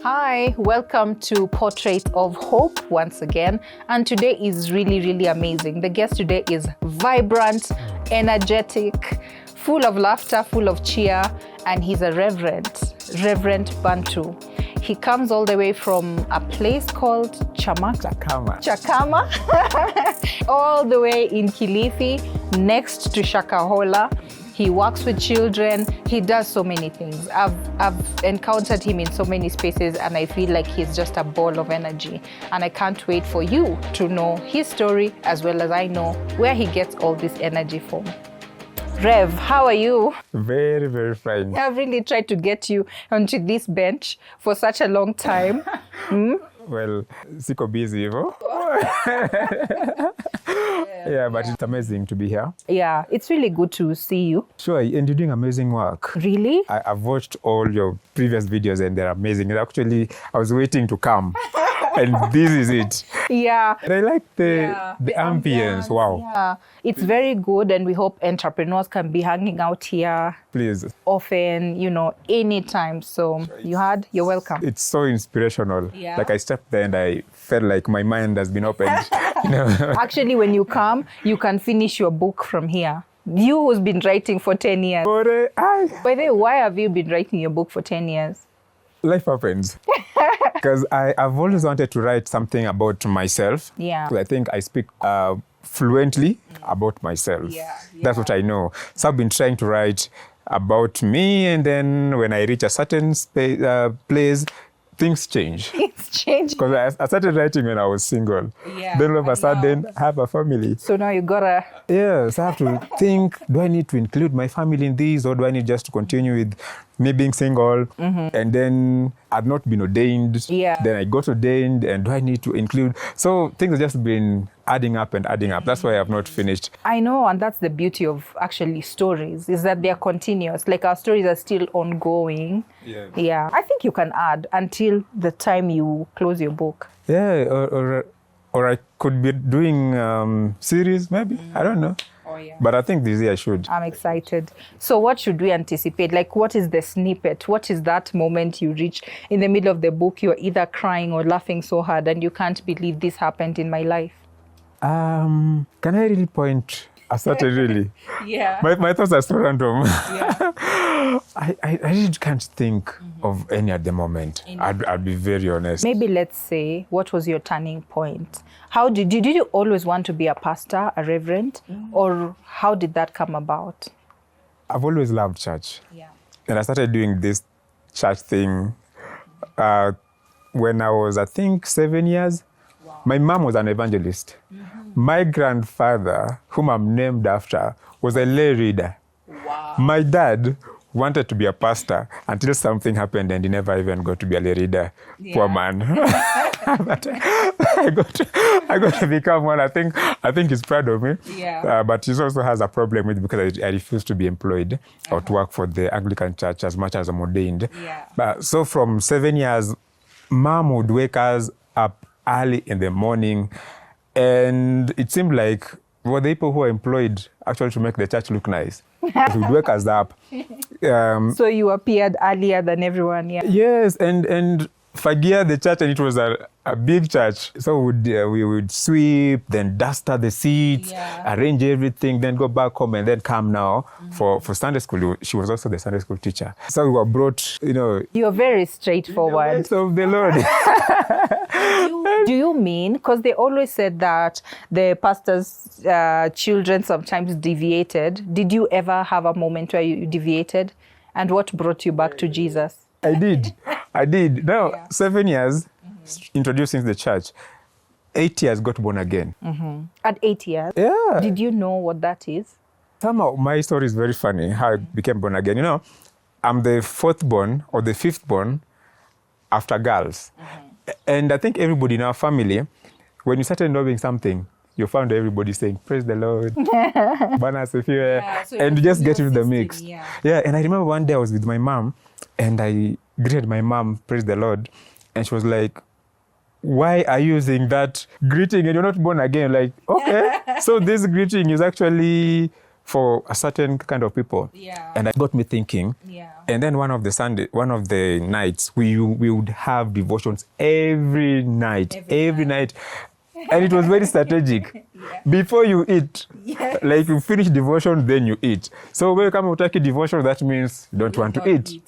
Hi, welcome to Portrait of Hope once again. And today is really, really amazing. The guest today is vibrant, energetic, full of laughter, full of cheer, and he's a Reverend Bantu. He comes all the way from a place called Chakama, all the way in Kilifi, next to Shakahola. He works with children. He does so many things. I've encountered him in so many spaces, and I feel like he's just a ball of energy. And I can't wait for you to know his story as well as I know where he gets all this energy from. Rev, how are you? Very, very fine. I've really tried to get you onto this bench for such a long time. Well, siko busy, yo. Yeah, but it's amazing to be here. Yeah, it's really good to see you. Sure, and you're doing amazing work. Really? I've watched all your previous videos and they're amazing. And actually, I was waiting to come. And this is it. Yeah. And I like the ambience. Wow. Yeah. It's very good, and we hope entrepreneurs can be hanging out here. Please. Often, anytime. So you're welcome. It's so inspirational. Yeah. Like I stepped there and I felt like my mind has been opened. Actually, when you come, you can finish your book from here. You who's been writing for 10 years. By the way, why have you been writing your book for 10 years? Life happens. Because I've always wanted to write something about myself. Yeah. I think I speak fluently about myself. Yeah. That's what I know. So I've been trying to write about me, and then when I reach a certain place, things change. It's changed. Because I started writing when I was single. Yeah, Then all of a sudden, I have a family. So now you gotta... Yes, I have to think, do I need to include my family in this, or do I need just to continue with me being single? And then I'd not been ordained. Yeah. Then I got ordained, and do I need to include? So things have just been adding up and adding up. That's why I have not finished. I know, and that's the beauty of actually stories, is that they're continuous. Like our stories are still ongoing. Yeah. I think you can add until the time you close your book. Yeah, or I could be doing series, maybe. I don't know. Oh, yeah. But I think this year I should. I'm excited. So what should we anticipate? Like, what is the snippet? What is that moment you reach in the middle of the book? You're either crying or laughing so hard and you can't believe this happened in my life. Can I really point a certain really? Yeah. My thoughts are so random. Yeah. I really can't think of any at the moment. I'd be very honest. Maybe let's say, what was your turning point? How did you always want to be a pastor, a reverend, or how did that come about? I've always loved church. Yeah. And I started doing this church thing when I was, I think, 7 years. Wow. My mom was an evangelist. My grandfather, whom I'm named after, was a lay reader. Wow. My dad wanted to be a pastor until something happened and he never even got to be a lay reader. Yeah. Poor man. But I got to become one. I think he's proud of me. Yeah. But he also has a problem with it because I refuse to be employed or to work for the Anglican Church as much as I'm ordained. Yeah. So from 7 years, Mom would wake us up early in the morning, and it seemed like the people who are employed actually to make the church look nice. She would wake us up. So you appeared earlier than everyone, yeah? Yes, and Fagia the church, and it was a big church. So we would sweep, then duster the seats, arrange everything, then go back home, and then come now for Sunday school. She was also the Sunday school teacher. So we were brought, You're very straightforward. The of the Lord. Do you mean, because they always said that the pastor's children sometimes deviated. Did you ever have a moment where you deviated? And what brought you back to Jesus? I did. Now, 7 years introducing the church. 8 years got born again. At 8 years? Yeah. Did you know what that is? Somehow, my story is very funny, how I became born again. I'm the fourth born or the fifth born after girls. And I think everybody in our family, when you started knowing something, you found everybody saying, praise the Lord. And you just get into the mix. Yeah, and I remember one day I was with my mom, and I greeted my mom, praise the Lord. And she was like, why are you using that greeting and you're not born again? Like, okay. So this greeting is actually for a certain kind of people. Yeah. And it got me thinking, And then one of the nights, we would have devotions every night. And it was very strategic. Before you eat, like you finish devotion, then you eat. So when you come to take devotion, that means you don't want to eat.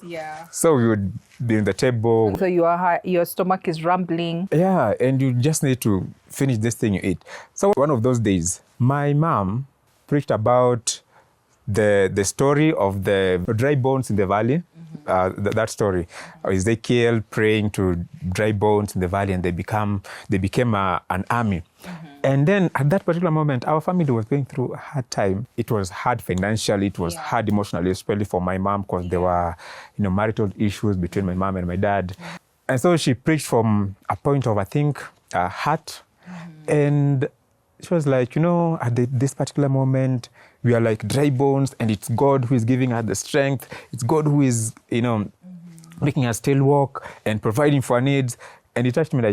So we would be on the table. So your stomach is rumbling. Yeah, and you just need to finish this thing you eat. So one of those days, my mom preached about the story of the dry bones in the valley. That story, Ezekiel praying to dry bones in the valley, and they became an army. And then at that particular moment, our family was going through a hard time. It was hard financially, it was hard emotionally, especially for my mom, because there were marital issues between my mom and my dad. And so she preached from a point of, I think, heart. And she was like, at this particular moment, we are like dry bones, and it's God who is giving us the strength. It's God who is, making us still walk and providing for our needs. And it touched me,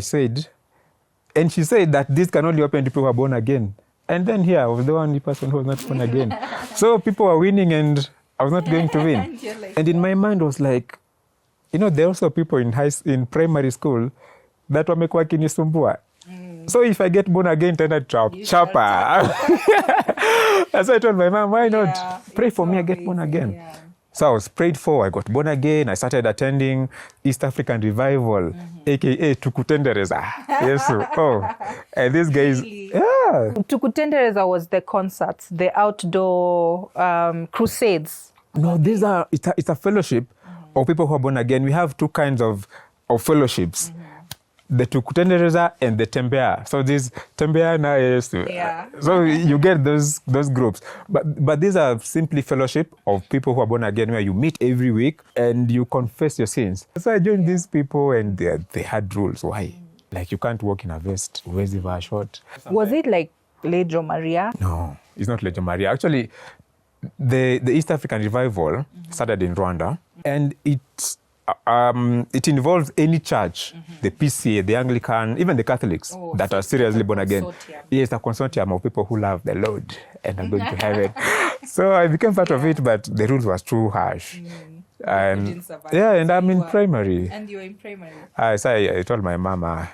and she said that this can only happen to people who are born again. And then here, I was the only person who was not born again. So people were winning, and I was not going to win. And in my mind, I was like, there are also people in primary school that wamekuwa kinisumbua. So if I get born again, then I chopper. So I told my mom, why not pray for me, I get born again. Yeah. So I was prayed for, I got born again. I started attending East African Revival, aka Tukutendereza. Yes. And these guys, Tukutendereza was the concerts, the outdoor crusades. No, it's a fellowship of people who are born again. We have two kinds of fellowships. The Tukutendereza and the Tembea. So this Tembea na Yesu. So you get those groups. But these are simply fellowship of people who are born again, where you meet every week and you confess your sins. So I joined these people, and they had rules. Why? Like you can't walk in a vest, huwezi vaa short. Was it like Legio Maria? No, it's not Legio Maria. Actually, the East African Revival started in Rwanda, and it involves any church, the PCA, the Anglican, even the Catholics that are seriously born again. Yes, a consortium of people who love the Lord and are going to heaven. So I became part of it, but the rules was too harsh. And I'm in primary. And you're in primary. So I told my mama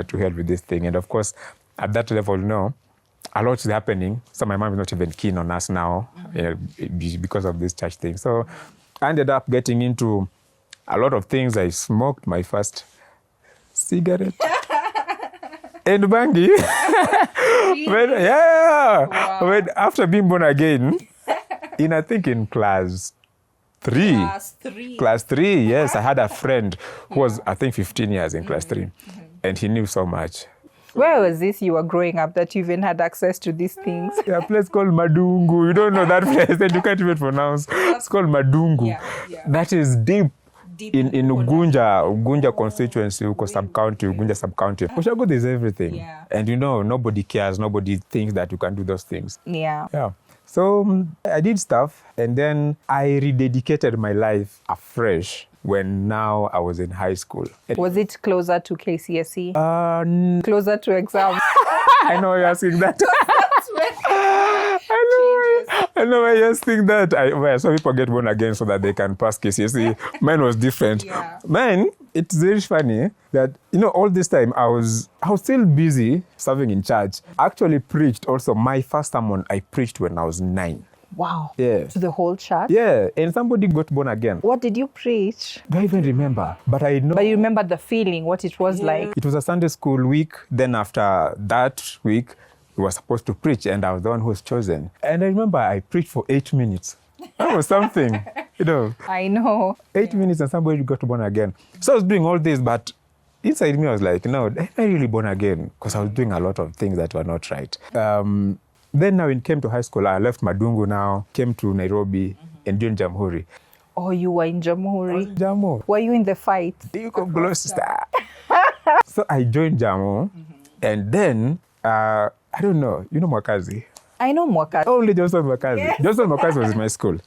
to help with this thing. And of course, at that level, a lot is happening. So my mom is not even keen on us now because of this church thing. So I ended up getting into a lot of things. I smoked my first cigarette and bangi. After being born again, I think in class 3. Class 3, yes. I had a friend who was, I think, 15 years in class 3. And he knew so much. Where was this you were growing up that you even had access to these things? A place called Madungu. You don't know that place that you can't even pronounce. It's called Madungu. That is deep. In Ugunja constituency, Ugunja sub-county. Ushago, there's everything. And nobody cares, nobody thinks that you can do those things. So I did stuff, and then I rededicated my life afresh when now I was in high school. Was it closer to KCSE? Closer to exams? I know you're asking that. I know why you think that. Some people get born again so that they can pass KCSE. Mine was different. Mine, it's very funny that, all this time I was still busy serving in church. I actually preached also. My first sermon I preached when I was 9. Wow. Yeah. To the whole church? Yeah. And somebody got born again. What did you preach? Don't even remember. But I know. But you remember the feeling, what it was like? It was a Sunday school week. Then after that week, we were supposed to preach, and I was the one who was chosen. And I remember I preached for 8 minutes. That was something, I know. 8 minutes and somebody got born again. So I was doing all this, but inside me I was like, no, am I really born again? Because I was doing a lot of things that were not right. Then now when it came to high school, I left Madungu now, came to Nairobi and joined Jamhuri. Oh, you were in Jamhuri? Jamhuri. Were you in the fight? So I joined Jamhuri, and then, I don't know, Mwakazi? I know Mwakazi. Only Johnson Mwakazi. Yes. Johnson Mwakazi was in my school.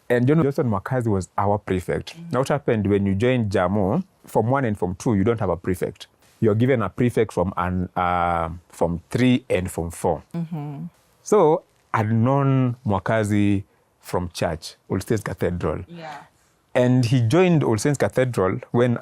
And Johnson Mwakazi was our prefect. Now what happened when you join Jamhuri, Form 1 and Form 2, you don't have a prefect. You're given a prefect from 3 and Form 4. So I'd known Mwakazi from church, Old States Cathedral. And he joined All Saints Cathedral when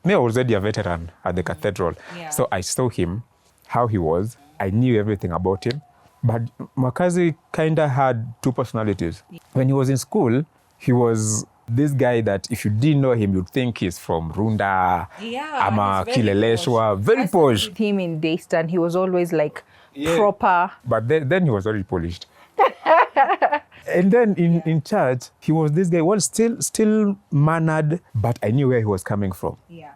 I was already a veteran at the cathedral. Yeah. So I saw him, how he was. I knew everything about him. But Makazi kind of had two personalities. When he was in school, he was this guy that if you didn't know him, you'd think he's from Runda, Ama, Kileleshwa, very posh. With him in Daystan, he was always like proper. But then he was already polished. And then in church, he was this guy, well, still mannered, but I knew where he was coming from. Yeah.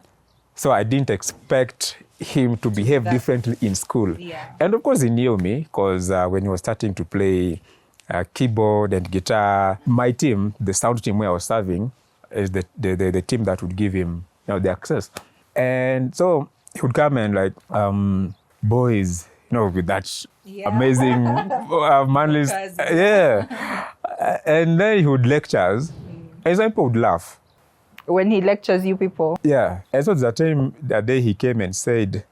So I didn't expect him to behave differently in school. Yeah. And of course, he knew me because when he was starting to play keyboard and guitar, my team, the sound team where I was serving, is the team that would give him the access. And so he would come and like, boys, with that amazing manly, and then he would lecture us, and some people would laugh. When he lectures you people? Yeah. And so that day he came and said,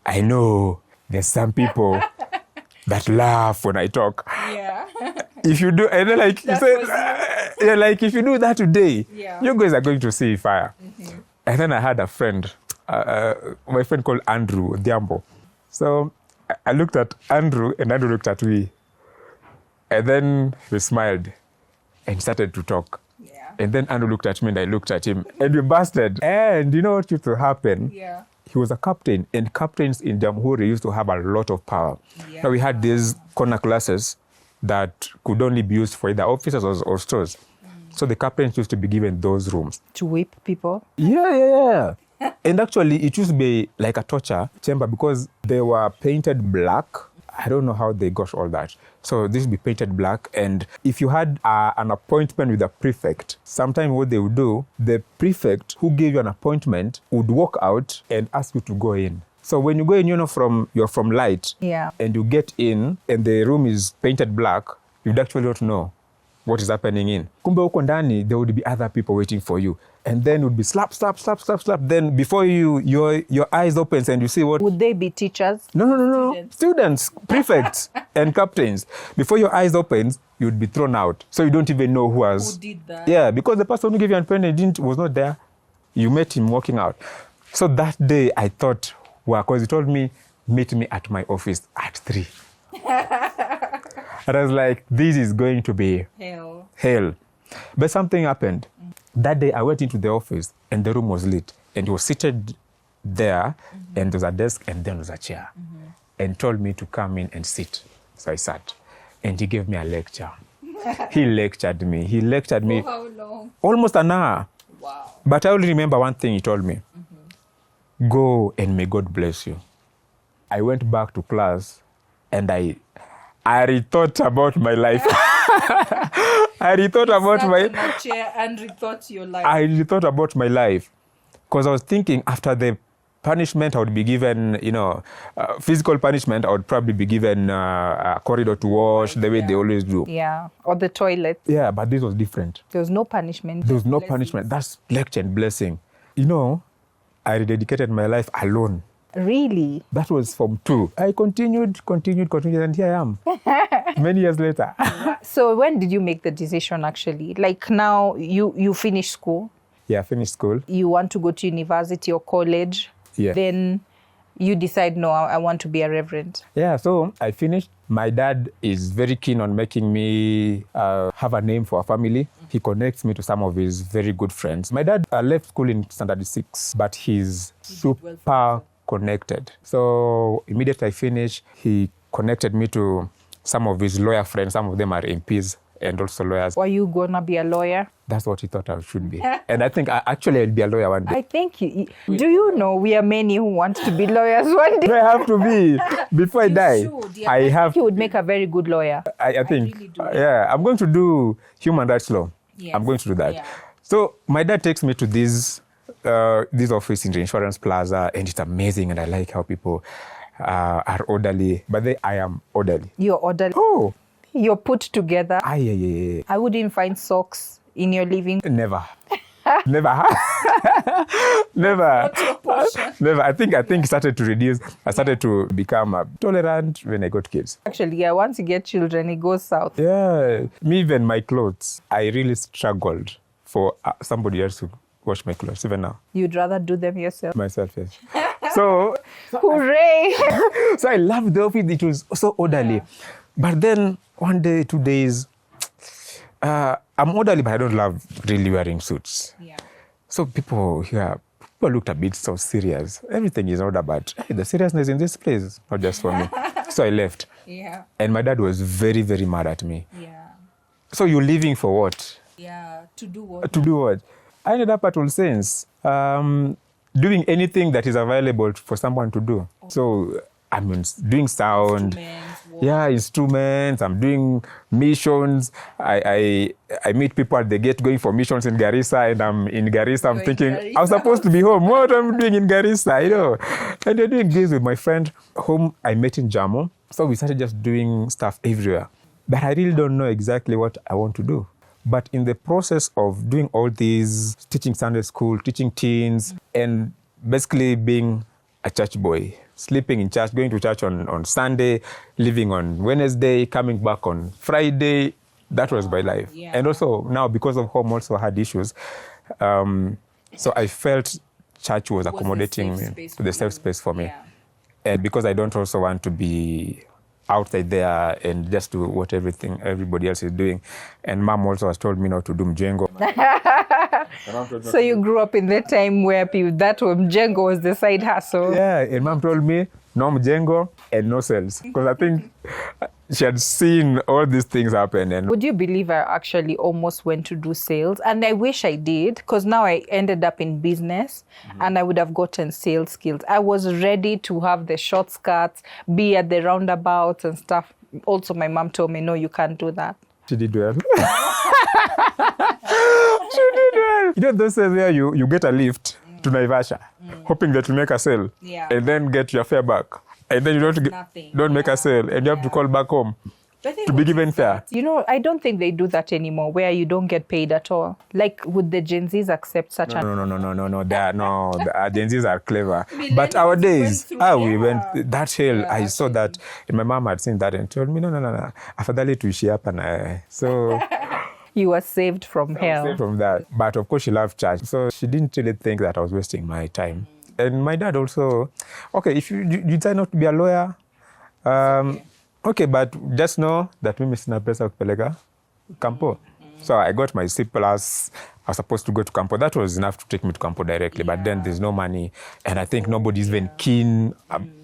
I know there's some people that laugh when I talk. Yeah. If you do, and then like he said, like if you do that today, you guys are going to see fire. Mm-hmm. And then I had a friend, my friend called Andrew Diambo. So I looked at Andrew and Andrew looked at me. And then he smiled and started to talk. Yeah. And then Andrew looked at me and I looked at him and we busted. And you know what used to happen? Yeah. He was a captain, and captains in Jamhuri used to have a lot of power. Yeah. Now we had these corner classes that could only be used for either officers or stores. So the captains used to be given those rooms. To whip people? Yeah. And actually, it used to be like a torture chamber because they were painted black. I don't know how they got all that. So this would be painted black. And if you had an appointment with a prefect, sometimes what they would do, the prefect who gave you an appointment would walk out and ask you to go in. So when you go in, you're from light, and you get in and the room is painted black, you'd actually not know what is happening in. Kumbe huko ndani, there would be other people waiting for you. And then it would be slap. Then before your eyes opens and you see what... Would they be teachers? No. Students, prefects, and captains. Before your eyes opens, you'd be thrown out. So you don't even know who did that. Yeah, because the person who gave you an appointment was not there. You met him walking out. So that day I thought, because he told me, meet me at my office at 3. And I was like, this is going to be hell. But something happened. That day I went into the office and the room was lit. And he was seated there, and there was a desk and then there was a chair. And told me to come in and sit. So I sat. And he gave me a lecture. He lectured me. For how long? Almost an hour. Wow. But I only remember one thing he told me. Go and may God bless you. I went back to class and I rethought about my life. I rethought about my chair and rethought your life. I rethought about my life because I was thinking after the punishment I would be given, physical punishment, I would probably be given a corridor to wash the way they always do. Yeah, or the toilet. Yeah, but this was different. There was no punishment. There was no punishment. That's lecture and blessing. I rededicated my life alone. Really? That was Form 2. I continued, and here I am. Many years later. So when did you make the decision actually? Like now you finished school? Yeah, I finished school. You want to go to university or college? Yeah. Then you decide, no, I want to be a reverend. Yeah, so I finished. My dad is very keen on making me have a name for a family. He connects me to some of his very good friends. My dad left school in standard 6, but he's super connected. So immediately I finished, he connected me to some of his lawyer friends. Some of them are MPs and also lawyers. Were you going to be a lawyer? That's what he thought I should be. And I think I'll be a lawyer one day. I think, do you know we are many who want to be lawyers one day? I have to be. Before I die, I have... You would make a very good lawyer. I think. Really do. Yeah, I'm going to do human rights law. Yes. I'm going to do that. Yeah. So my dad takes me to this office in the Insurance Plaza, and it's amazing, and I like how people are orderly. But I am orderly. You're orderly? Oh. You're put together. Yeah. I wouldn't find socks in your living. Never. Never. Never. What's your portion? Never. I think it started to reduce. I started to become tolerant when I got kids. Actually, yeah, once you get children, it goes south. Yeah. Me, even my clothes, I really struggled for somebody else to wash my clothes, even now. You'd rather do them yourself. Myself, yes. So, Hooray! so I loved the office. It was so orderly. But then one day, 2 days, I'm orderly, but I don't love really wearing suits. Yeah. So people looked a bit so serious. Everything is order, but hey, the seriousness in this place, not just for me. So I left. Yeah. And my dad was very, very mad at me. Yeah. So you're leaving for what? Yeah. To do what? To do what? I ended up at All Saints, doing anything that is available for someone to do. So I'm doing sound. Instruments. I'm doing missions. I meet people at the gate going for missions in Garissa, and I'm in Garissa. I'm thinking, I'm supposed to be home. What am I doing in Garissa? And I'm doing this with my friend whom I met in Jammu. So we started just doing stuff everywhere. But I really don't know exactly what I want to do. But in the process of doing all these, teaching Sunday school, teaching teens, and basically being a church boy, sleeping in church, going to church on Sunday, leaving on Wednesday, coming back on Friday. That was my life. Yeah. And also now, because of home, also had issues. So I felt church was accommodating me, the safe space for me. Yeah. And because I don't also want to be outside there and just do what everybody else is doing. And mom also has told me not to do mjengo. So you grew up in that time where mjengo was the side hustle. Yeah, and mom told me no mjengo and no sales. Because I think she had seen all these things happen. And would you believe I actually almost went to do sales? And I wish I did, because now I ended up in business and I would have gotten sales skills. I was ready to have the short skirts, be at the roundabouts and stuff. Also, my mom told me, no, you can't do that. She did well. She did well. You know those days where you get a lift to Naivasha, hoping that you make a sale, and then get your fare back. And then you don't make a sale, and you have to call back home to be given fare. You know, I don't think they do that anymore, where you don't get paid at all. Like, would the Gen Zs accept such a... No. The Gen Zs are clever. But our days, we went that hell. I saw that, and my mom had seen that and told me, no. Afadhali tuishi hapa na. So... You were saved from hell. Saved from that. But of course, she loved church. So she didn't really think that I was wasting my time. And my dad also, okay, if you decide not to be a lawyer, okay, but just know that mimi sina pesa kupeleka Campo. So I got my C+. I was supposed to go to Campo. That was enough to take me to Campo directly. But then there's no money. And I think nobody's even keen.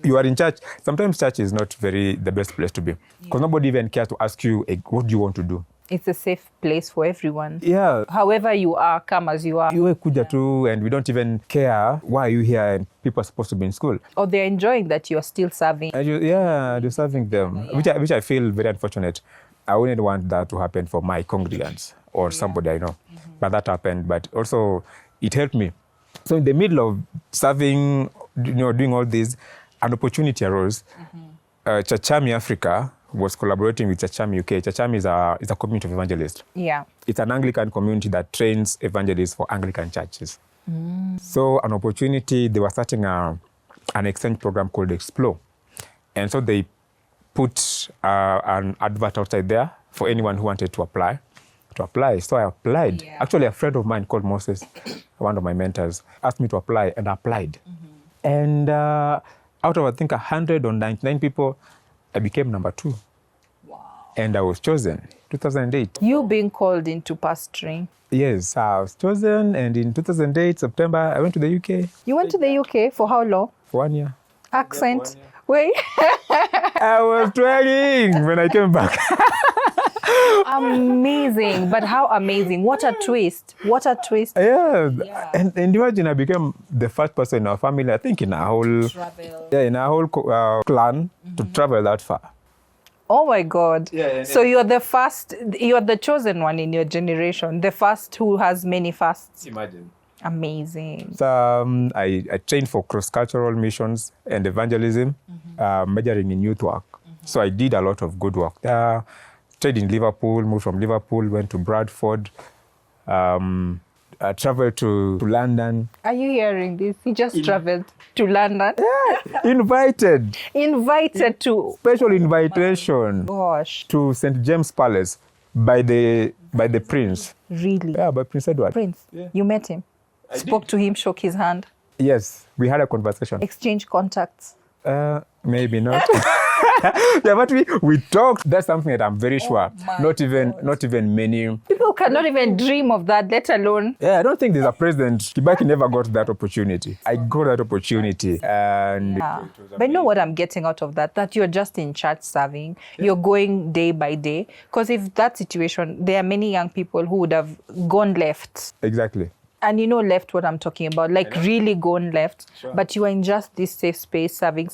You are in church. Sometimes church is not the best place to be. Because nobody even cares to ask you, what do you want to do? It's a safe place for everyone. Yeah. However you are, come as you are. You kuja too, and we don't even care why are you here, and people are supposed to be in school. Or they're enjoying that you're still serving. You're serving them, which I feel very unfortunate. I wouldn't want that to happen for my congregants or somebody I know. But that happened, but also it helped me. So in the middle of serving, doing all this, an opportunity arose. Chachami Africa was collaborating with Chachami UK. Chachami is a community of evangelists. Yeah. It's an Anglican community that trains evangelists for Anglican churches. So an opportunity, they were starting an exchange program called Explore. And so they put an advert outside there for anyone who wanted to apply. So I applied. Yeah. Actually, a friend of mine called Moses, one of my mentors, asked me to apply, and I applied. And out of, I think, 199 people, I became number 2. Wow. And I was chosen 2008. You being called into pastoring? Yes, I was chosen, and in 2008, September, I went to the UK. You went to the UK for how long? For 1 year. Accent? Yeah, wait. I was trying when I came back. Amazing. But how amazing. What a twist. What a twist. Yeah. And imagine I became the first person in our family, I think in our whole clan to travel that far. Oh my God. So you're the chosen one in your generation, the first who has many fasts. Imagine. Amazing. So I trained for cross-cultural missions and evangelism, majoring in youth work. So I did a lot of good work there. Stayed in Liverpool, moved from Liverpool, went to Bradford, traveled to London. Are you hearing this? He just traveled to London. Yeah, invited to... Special invitation Gosh. to St. James Palace, by the prince. Really? Yeah, by Prince Edward. Prince, you met him? Spoke to him, shook his hand, Yes, we had a conversation. exchange contacts. Maybe not. Yeah, but we talked. That's something that I'm very sure. my Not even many. People cannot even dream of that, let alone. Yeah, I don't think there's a president. Kibaki never got that opportunity. I got that opportunity, and Yeah. But you know what I'm getting out of that? That you're just in church serving. You're going day by day. Because if that situation, there are many young people who would have gone left. exactly. And you know left what I'm talking about, like really gone left. Sure. But you are in just this safe space, serving,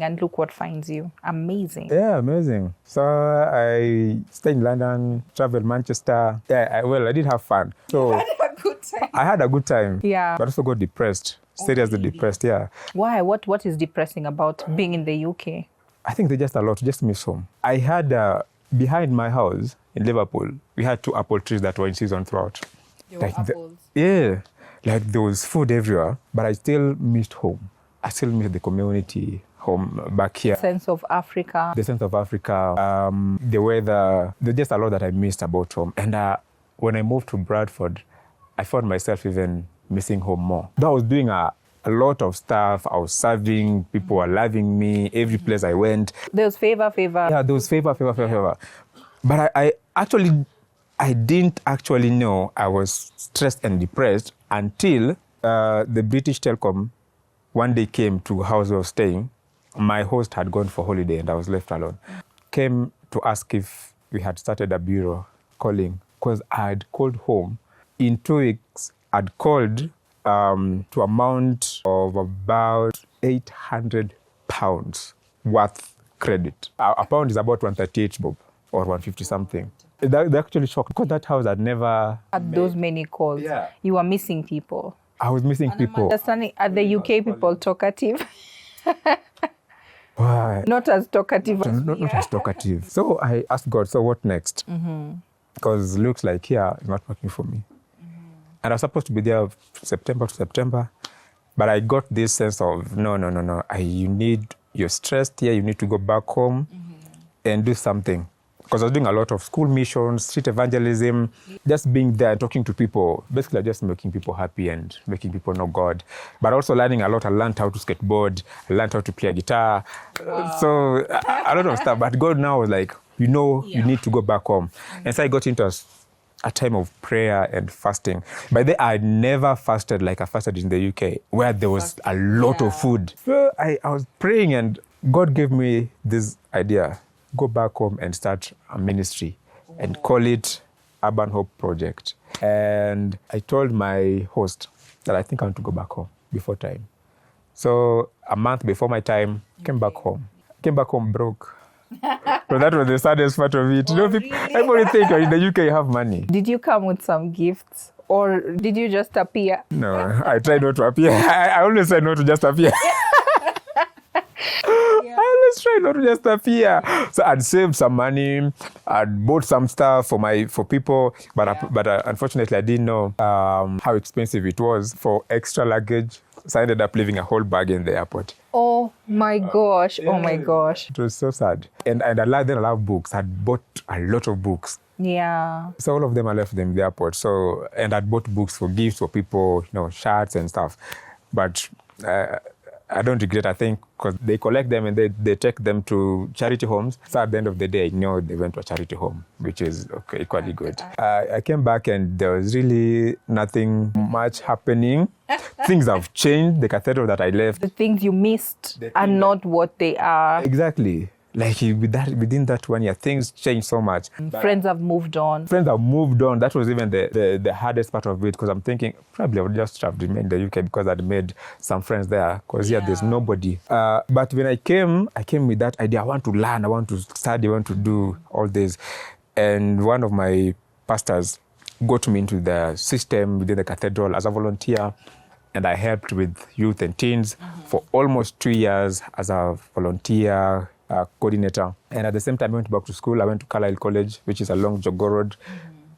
and look what finds you. Amazing. Yeah, amazing. So I stayed in London, traveled Manchester. Yeah, I did have fun. So A good time. I had a good time. Yeah. But also got depressed. Seriously depressed, yeah. Why? What is depressing about being in the UK? I think there's just a lot, just miss home. I had, behind my house in Liverpool, we had 2 apple trees that were in season throughout. Yeah, like there was food everywhere, but I still missed home. I still miss the community home back here. Sense of Africa. The sense of Africa, the weather, there's just a lot that I missed about home. And when I moved to Bradford, I found myself even missing home more. Though I was doing a lot of stuff. I was serving, people were loving me, every place I went. There was favor. Yeah, there was favor. But I didn't actually know I was stressed and depressed until the British Telecom one day came to the house I was staying. My host had gone for holiday and I was left alone. Came to ask if we had started a bureau calling, because I had called home. In 2 weeks, I'd called to amount of about £800 worth credit. A pound is about 138 bob or 150 something. They actually shocked because that house had never Had those many calls. Yeah. You were missing people. I was missing people. Understanding, are the UK people talkative? Why? Not as talkative as Not we are. as talkative. So I asked God, so what next? Because looks like here it's not working for me. And I was supposed to be there September to September, but I got this sense of no. You're stressed here. You need to go back home and do something. Because I was doing a lot of school missions, street evangelism, just being there, talking to people, basically just making people happy and making people know God. But also learning a lot. I learned how to skateboard, I learned how to play guitar. So a lot of stuff. But God now was like, you need to go back home. And so I got into a time of prayer and fasting. By then, I had never fasted like I fasted in the UK, where there was a lot of food. So I was praying and God gave me this idea. Go back home and start a ministry and call it Urban Hope Project. And I told my host that I think I want to go back home before time. So a month before my time, came back home. Came back home broke. So that was the saddest part of it. Everybody think in the UK you have money. Did you come with some gifts or did you just appear? No, I tried not to appear. I always try not to just appear. I always try not to just appear. So I'd saved some money. I'd bought some stuff for people, but unfortunately I didn't know how expensive it was for extra luggage. So I ended up leaving a whole bag in the airport. Oh my gosh! Oh my gosh! It was so sad. And I love books. I'd bought a lot of books. Yeah. So all of them I left them in the airport. So and I'd bought books for gifts for people, shirts and stuff. But I don't regret, I think, because they collect them and they take them to charity homes. So at the end of the day, they went to a charity home, which is equally good. I came back and there was really nothing much happening. Things have changed. The cathedral that I left. The things you missed are not what they are. Exactly. Like within that 1 year, things changed so much. Friends have moved on. That was even the hardest part of it, because I'm thinking probably I would just have remained in the UK because I'd made some friends there. Because there's nobody. But when I came with that idea. I want to learn. I want to study. I want to do all this. And one of my pastors got me into the system within the cathedral as a volunteer. And I helped with youth and teens for almost 2 years as a volunteer. Coordinator. And at the same time, I went back to school. I went to Carlisle College, which is along Jogoo Road.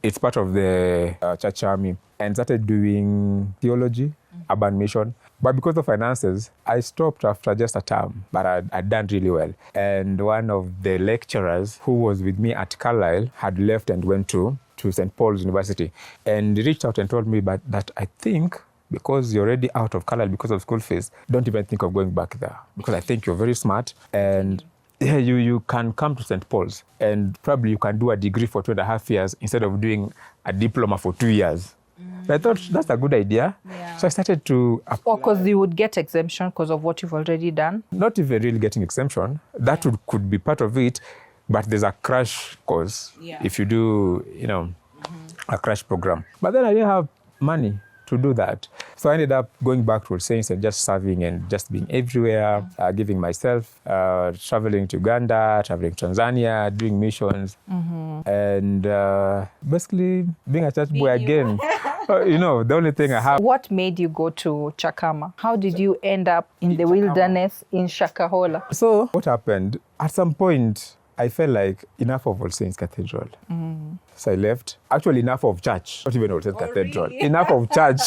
It's part of the church army. And started doing theology urban mission. But because of finances, I stopped after just a term, but I'd done really well. And one of the lecturers who was with me at Carlisle had left and went to St. Paul's University. And he reached out and told me that I think because you're already out of Carlisle because of school fees, don't even think of going back there. Because I think you're very smart and yeah, you can come to St. Paul's and probably you can do a degree for 2.5 years instead of doing a diploma for 2 years. I thought that's a good idea. Yeah. So I started to apply. Or because you would get exemption because of what you've already done? Not even really getting exemption. That could be part of it, but there's a crash course if you do, a crash program. But then I didn't have money to do that. So I ended up going back to Saints and just serving and just being everywhere, giving myself, traveling to Uganda, traveling to Tanzania, doing missions, and basically being a church boy again. The only thing I have. What made you go to Chakama? How did you end up in the wilderness in Shakahola? So what happened? At some point, I felt like enough of All Saints Cathedral. So I left. Actually, enough of church. Not even All Saints Cathedral. Really? Enough of church.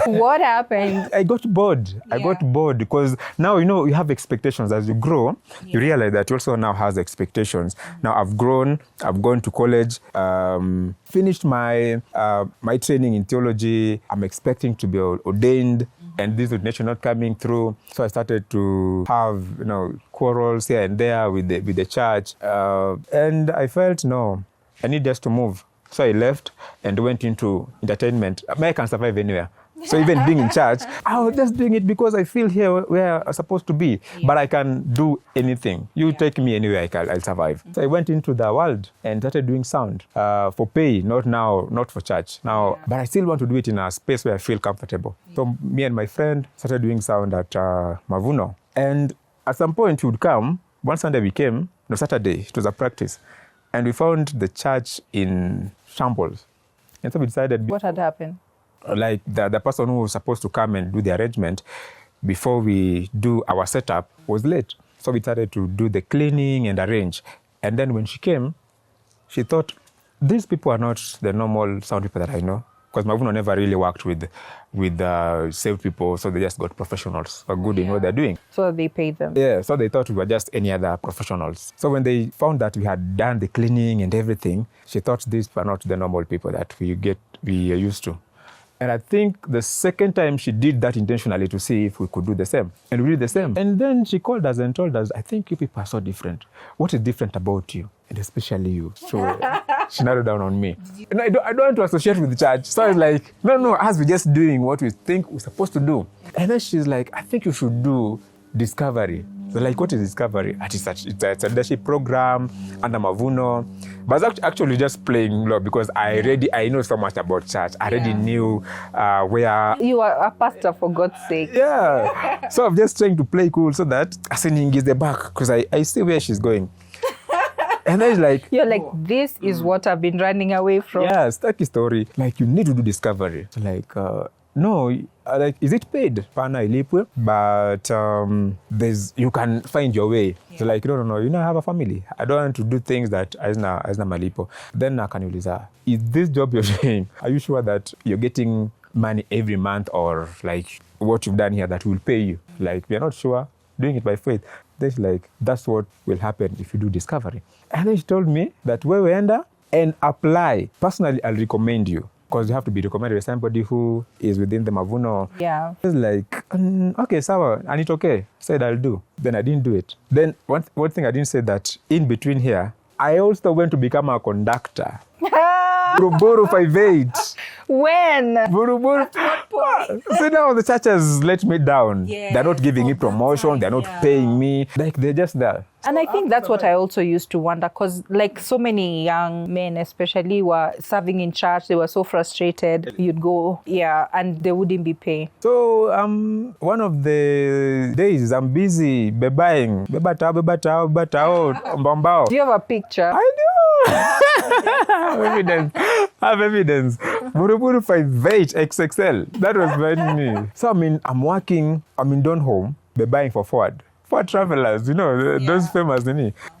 What happened? I got bored. I got bored because now, you have expectations. As you grow, you realize that you also now has expectations. Now I've grown. I've gone to college, finished my training in theology. I'm expecting to be ordained. And this ordination not coming through. So I started to have, quarrels here and there with the church. And I felt, I need just to move. So I left and went into entertainment. I can survive anywhere. So even being in church, I was just doing it because I feel here where I'm supposed to be. But I can do anything. You take me anywhere, I'll survive. So I went into the world and started doing sound for pay, not for church. Now, but I still want to do it in a space where I feel comfortable. So me and my friend started doing sound at Mavuno. And at some point he would come. One Sunday we came, Saturday, it was a practice. And we found the church in shambles. And so we decided... What had happened? Like the person who was supposed to come and do the arrangement before we do our setup was late. So we started to do the cleaning and arrange. And then when she came, she thought, these people are not the normal sound people that I know. Because Mavuno never really worked with saved people, so they just got professionals who are good in what they're doing. So they paid them? Yeah, so they thought we were just any other professionals. So when they found that we had done the cleaning and everything, she thought these were not the normal people that we are used to. And I think the second time she did that intentionally to see if we could do the same. And we did the same. And then she called us and told us, I think you people are so different. What is different about you? And especially you. So she narrowed down on me. And I don't want to associate with the church. So I was like, no, as we're just doing what we think we're supposed to do. And then she's like, I think you should do Discovery. So like, what is Discovery? It's a leadership program under Mavuno. But I was actually just playing law because I know so much about church. I already knew where... You are a pastor, for God's sake. Yeah. So I'm just trying to play cool so that Asening is the back because I see where she's going. And then it's like... You're like, this is what I've been running away from. Yeah, Stucky story. Like, you need to do Discovery. Like, no, like, is it paid? Pana ilipwe, but you can find your way. Yeah. So like, no, I have a family. I don't want to do things that azna malipo. Then akaniuliza, is this job you're doing, are you sure that you're getting money every month or like what you've done here that will pay you? Like, we're not sure, doing it by faith. Then she's like, that's what will happen if you do Discovery. And then she told me that we enda and apply. Personally, I'll recommend you. Because you have to be recommended by somebody who is within the Mavuno. Yeah. It's like, okay, sawa, and it's okay. Said I'll do. Then I didn't do it. Then one thing I didn't say that in between here, I also went to become a conductor. Buruburu 58. When? Buruburu. So now the churches let me down. Yeah. They're not giving me promotion. They're not paying me. Like, they're just there. And I think that's what I also used to wonder, because like so many young men especially were serving in church. They were so frustrated. You'd go, and they wouldn't be paid. So one of the days I'm busy bebaing. Bebatao, mbambao. Do you have a picture? I do. I have evidence. Buruburu 58 XXL. That was very me. So I'm working, I'm in Donholm, bebaing for Forward. For travelers, those famous.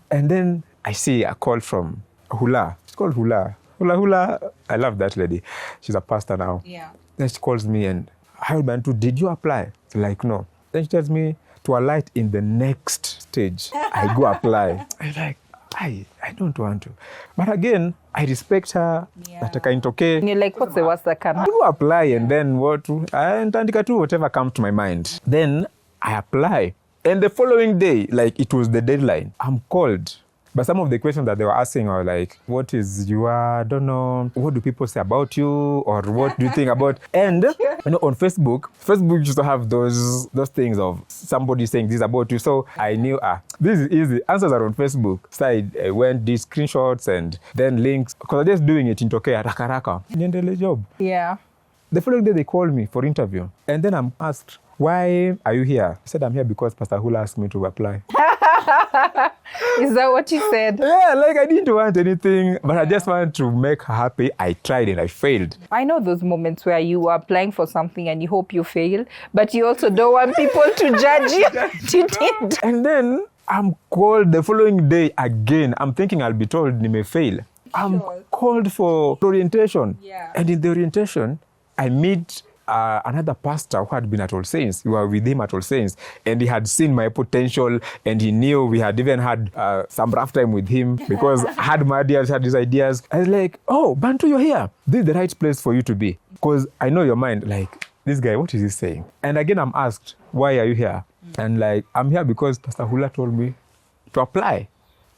And then I see a call from Hula. It's called Hula. Hula. I love that lady. She's a pastor now. Yeah. Then she calls me and, Hi, Bantu, did you apply? Like, no. Then she tells me to alight in the next stage. I go apply. I'm like, I don't want to. But again, I respect her. That okay. And you're like, what's the worst that can I happen? do apply and then what? And do whatever comes to my mind. Then I apply. And the following day, like it was the deadline, I'm called. But some of the questions that they were asking are like, what is you are, I don't know, what do people say about you? Or what do you think about? And on Facebook used to have those things of somebody saying this about you. So I knew, this is easy. Answers are on Facebook. So I went, did screenshots and then links. Because I'm just doing it in Tokyo, Rakaraka. Job. Yeah. The following day, they called me for interview. And then I'm asked, why are you here? I said, I'm here because Pastor Hula asked me to apply. Is that what you said? Yeah, like I didn't want anything, but I just wanted to make her happy. I tried and I failed. I know those moments where you are applying for something and you hope you fail, but you also don't want people to judge you. You did. And then I'm called the following day again. I'm thinking I'll be told I may fail. I'm called for orientation. Yeah. And in the orientation, I meet another pastor who had been at All Saints. We were with him at All Saints, and he had seen my potential, and he knew we had even had some rough time with him because I had my ideas, had his ideas. I was like, oh, Bantu, you're here. This is the right place for you to be. Because I know your mind, like, this guy, what is he saying? And again, I'm asked, why are you here? And like, I'm here because Pastor Hula told me to apply.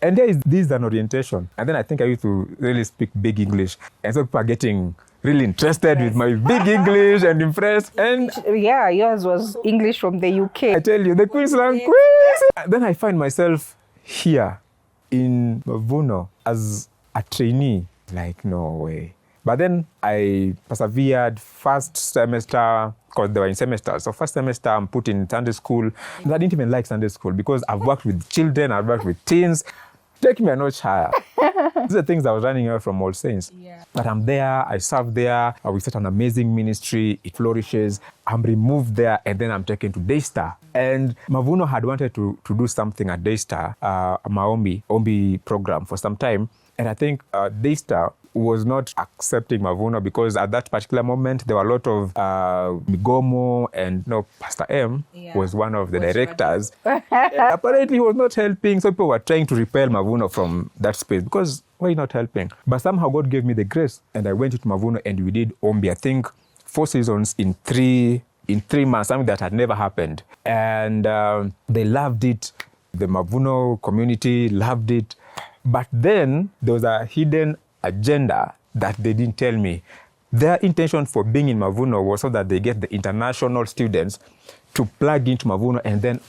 And this is an orientation. And then I think I used to really speak big English. And so people are getting really interested with my big English and impressed. And yeah, yours was English from the UK. I tell you, the Queensland Queens. Then I find myself here in Mavuno as a trainee. Like, no way. But then I persevered first semester, because they were in semesters. So first semester, I'm put in Sunday school. And I didn't even like Sunday school because I've worked with children, I've worked with teens. Take me a notch higher. These are things I was running away from All Saints. Yeah. But I'm there, I serve there, we start an amazing ministry, it flourishes. I'm removed there, and then I'm taken to Daystar. And Mavuno had wanted to do something at Daystar, a Ombi program for some time. And I think Daystar was not accepting Mavuno because at that particular moment, there were a lot of Migomo, and Pastor M was one of the directors. Apparently, he was not helping. So people were trying to repel Mavuno from that space because why not helping? But somehow God gave me the grace, and I went into Mavuno and we did Ombi, I think 4 seasons in 3 months, something that had never happened. And they loved it. The Mavuno community loved it. But then there was a hidden agenda that they didn't tell me. Their intention for being in Mavuno was so that they get the international students to plug into Mavuno and then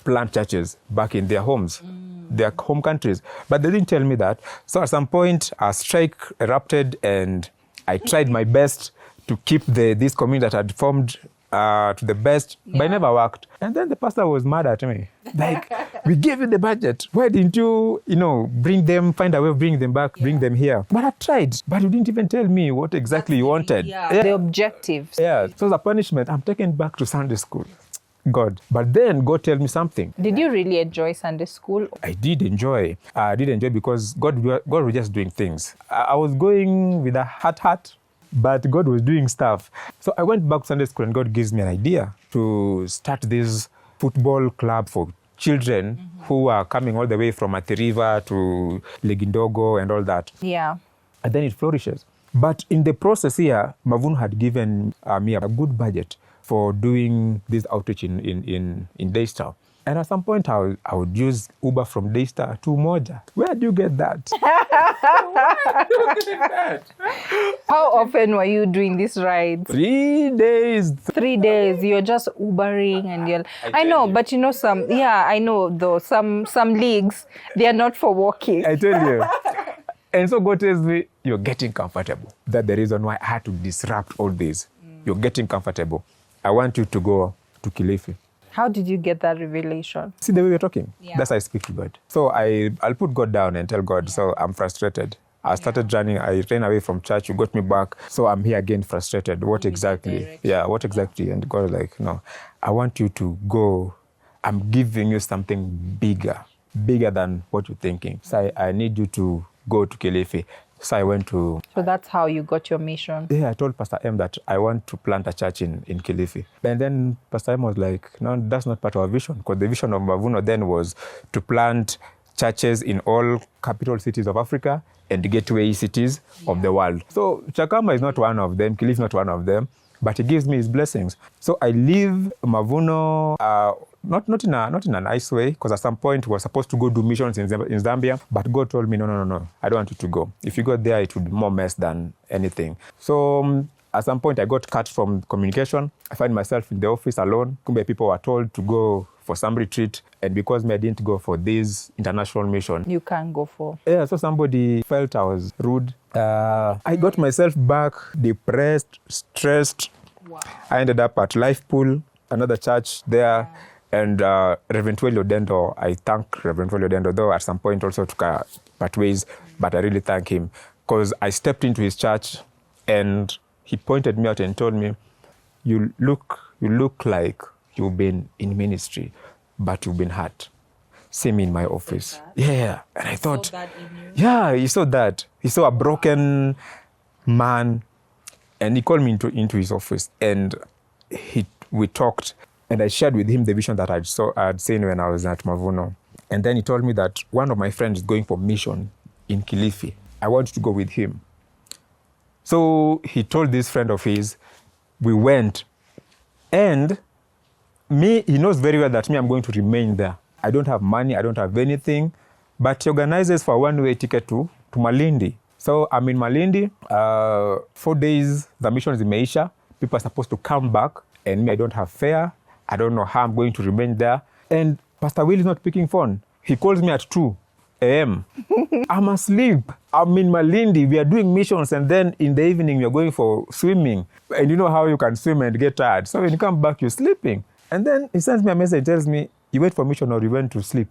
plant churches back in their homes, their home countries. But they didn't tell me that. So at some point, a strike erupted, and I tried my best to keep this community that had formed to the best, but it never worked. And then the pastor was mad at me. Like, we gave you the budget. Why didn't you, bring them, find a way of bringing them back, bring them here? But I tried, but you didn't even tell me what exactly you wanted. The objectives. Yeah, so as a punishment, I'm taken back to Sunday school. God. But then God told me something. Did you really enjoy Sunday school? I did enjoy. Because God was just doing things. I was going with a heart, but God was doing stuff. So I went back to Sunday school, and God gives me an idea to start this football club for children who are coming all the way from Athi River to Legindogo and all that. Yeah. And then it flourishes. But in the process here, Mavuno had given me a good budget for doing this outreach in Daystar. And at some point, I would use Uber from Daystar to Moja. Where do you get that? How often were you doing these rides? 3 days. 3 days. You're just Ubering and you're... I know, but I know though, some leagues, they are not for walking. I tell you. And so God tells me, you're getting comfortable. That's the reason why I had to disrupt all this. You're getting comfortable. I want you to go to Kilifi. How did you get that revelation? See the way we're talking? Yeah. That's how I speak to God. So I'll put God down and tell God, so I'm frustrated. I started running, I ran away from church, you got me back. So I'm here again frustrated. What exactly? Yeah, what exactly? And God was like, no, I want you to go. I'm giving you something bigger than what you're thinking. So I need you to go to Kilifi. So I went to... So that's how you got your mission. Yeah, I told Pastor M that I want to plant a church in Kilifi. And then Pastor M was like, no, that's not part of our vision. Because the vision of Mavuno then was to plant churches in all capital cities of Africa and gateway cities of the world. So Chakama is not one of them, Kilifi is not one of them, but he gives me his blessings. So I leave Mavuno, not in a nice way, because at some point we were supposed to go do missions in Zambia, but God told me, no, I don't want you to go. If you go there, it would be more mess than anything. So at some point I got cut from communication. I find myself in the office alone. Kumbe people were told to go for some retreat, and because I didn't go for this international mission. You can't go for. Yeah, so somebody felt I was rude. I got myself back depressed, stressed. Wow. I ended up at Life Pool, another church there. And Reverend Twelio Dendo, I thank Reverend Twelio Dendo, though at some point also took part ways, but I really thank him because I stepped into his church and he pointed me out and told me, you look like you've been in ministry, but you've been hurt. See me in my office. Yeah. And I thought, yeah, he saw that. He saw a broken man and he called me into his office and we talked. And I shared with him the vision that I'd seen when I was at Mavuno. And then he told me that one of my friends is going for mission in Kilifi. I want to go with him. So he told this friend of his, we went. And he knows very well that I'm going to remain there. I don't have money, I don't have anything. But he organizes for a one-way ticket to Malindi. So I'm in Malindi, 4 days, the mission is in Meisha. People are supposed to come back, and me, I don't have fare. I don't know how I'm going to remain there. And Pastor Will is not picking phone. He calls me at 2 a.m. I'm asleep. I'm in Malindi. We are doing missions. And then in the evening, we are going for swimming. And you know how you can swim and get tired. So when you come back, you're sleeping. And then he sends me a message, tells me, you went for mission or you went to sleep.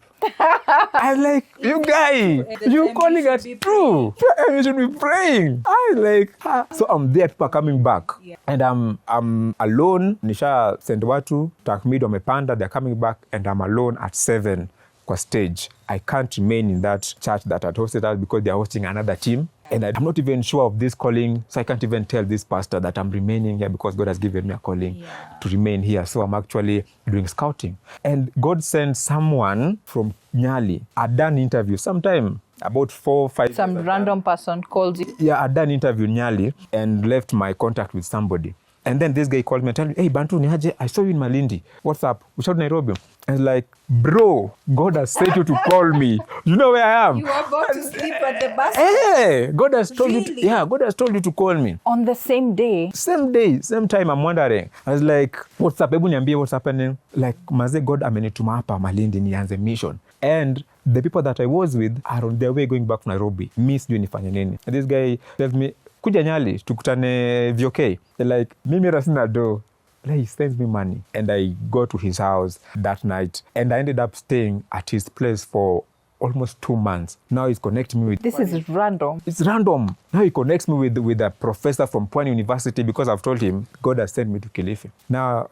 I'm like, you guy, you calling us true. You should be praying. I like, so I'm there, people are coming back. Yeah. And I'm alone. Nisha sent watu, takmido wamepanda, they're coming back, and I'm alone at 7 kwa stage. I can't remain in that church that had hosted us because they're hosting another team. And I'm not even sure of this calling, so I can't even tell this pastor that I'm remaining here because God has given me a calling to remain here. So I'm actually doing scouting. And God sent someone from Nyali. I'd done interview sometime about 4 or 5 Some random person calls you. Yeah, I'd done interview Nyali and left my contact with somebody. And then this guy called me and told me, hey, Bantu, niaje, I saw you in Malindi. What's up? We shot Nairobi. And like, bro, God has sent you to call me. You know where I am? You are about to sleep at the bus. Hey, God has told Really? you. Yeah, God has told you to call me. On the same day? Same day, same time. I'm wondering. I was like, what's up? Ebu niambie what's happening? Like, maze God amenituma hapa Malindi nianze mission. And the people that I was with are on their way going back to Nairobi. Mi sijui nifanye nini. And this guy tells me, kuja Nyali, tukutane VOK. They're like, mimi rasina do. Like, he sends me money. And I go to his house that night. And I ended up staying at his place for almost 2 months. Now he's connecting me with... This is random. It's random. Now he connects me with a professor from Pwani University because I've told him, God has sent me to Kilifi. Now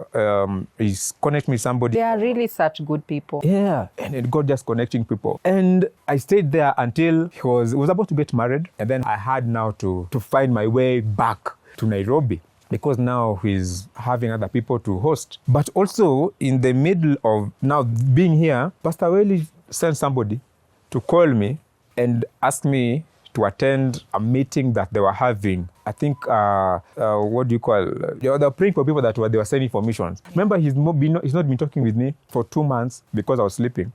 he's connecting me with somebody. They are really such good people. Yeah. And then God just connecting people. And I stayed there until he was about to get married. And then I had now to find my way back to Nairobi, because now he's having other people to host. But also, in the middle of now being here, Pastor Weli sent somebody to call me and ask me to attend a meeting that they were having. I think, what do you call? They were praying for people that they were sending for missions. Remember, he's not been talking with me for 2 months because I was sleeping.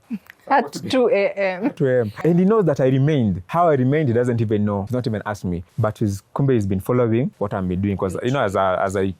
At 2 a.m. 2 a.m. And he knows that I remained. How I remained, he doesn't even know. He's not even asked me. But Kumbe has been following what I've been doing. Because, you know, as I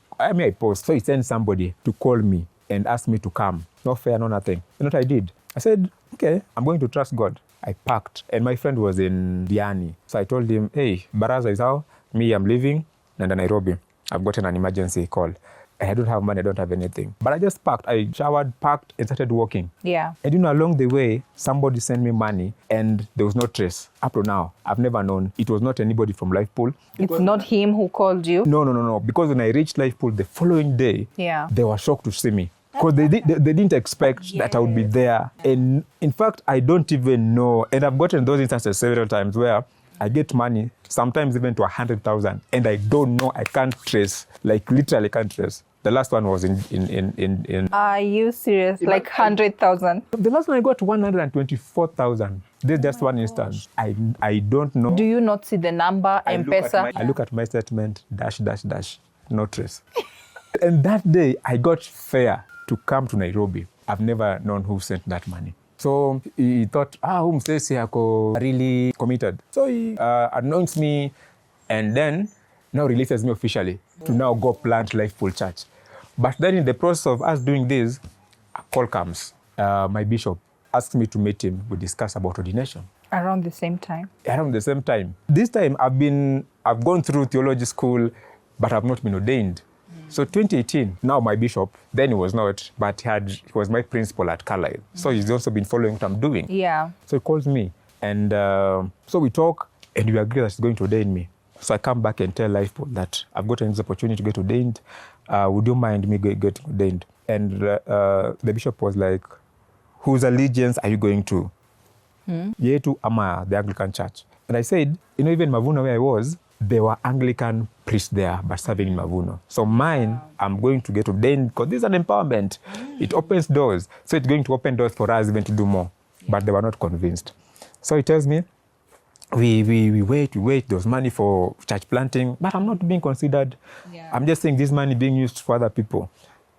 post. So he sent somebody to call me and ask me to come. No fair, no nothing. You know what I did? I said, okay, I'm going to trust God. I packed. And my friend was in Diani. So I told him, hey, Baraza is out. Me, I'm leaving. And then Nairobi. I've gotten an emergency call. I don't have money, I don't have anything. But I just packed. I showered, packed, and started walking. Yeah. And you know, along the way, somebody sent me money and there was no trace. Up to now, I've never known. It was not anybody from Life Pool. It's not him who called you? No. Because when I reached Life Pool the following day, they were shocked to see me. Because they didn't expect that I would be there. And in fact, I don't even know. And I've gotten those instances several times where I get money, sometimes even to 100,000, and I don't know, I can't trace, like literally can't trace. The last one was in Are you serious? Like 100,000? the last one I got 124,000. This is just one instance. I don't know. Do you not see the number, I look at M-Pesa? I look at my statement, dash, dash, dash, no trace. And that day, I got fare to come to Nairobi. I've never known who sent that money. So he thought, Msesi ako really committed. So he anoints me and then now releases me officially to now go plant Life Pool Church. But then in the process of us doing this, a call comes. My bishop asked me to meet him. We discuss about ordination. Around the same time? Around the same time. This time I've gone through theology school, but I've not been ordained. So 2018, now my bishop, then he was not, but he was my principal at Carlisle. So he's also been following what I'm doing. Yeah. So he calls me and so we talk and we agree that he's going to ordain me. So I come back and tell Lifepool that I've gotten this opportunity to get ordained. Would you mind me getting ordained? And the bishop was like, whose allegiance are you going to? Yetu ama the Anglican Church. And I said, even Mavuno where I was, there were Anglican priests there, but serving in Mavuno. So mine, I'm going to get ordained because this is an empowerment. It opens doors. So it's going to open doors for us even to do more. But they were not convinced. So he tells me, we wait. There was money for church planting, but I'm not being considered. Yeah. I'm just saying this money being used for other people.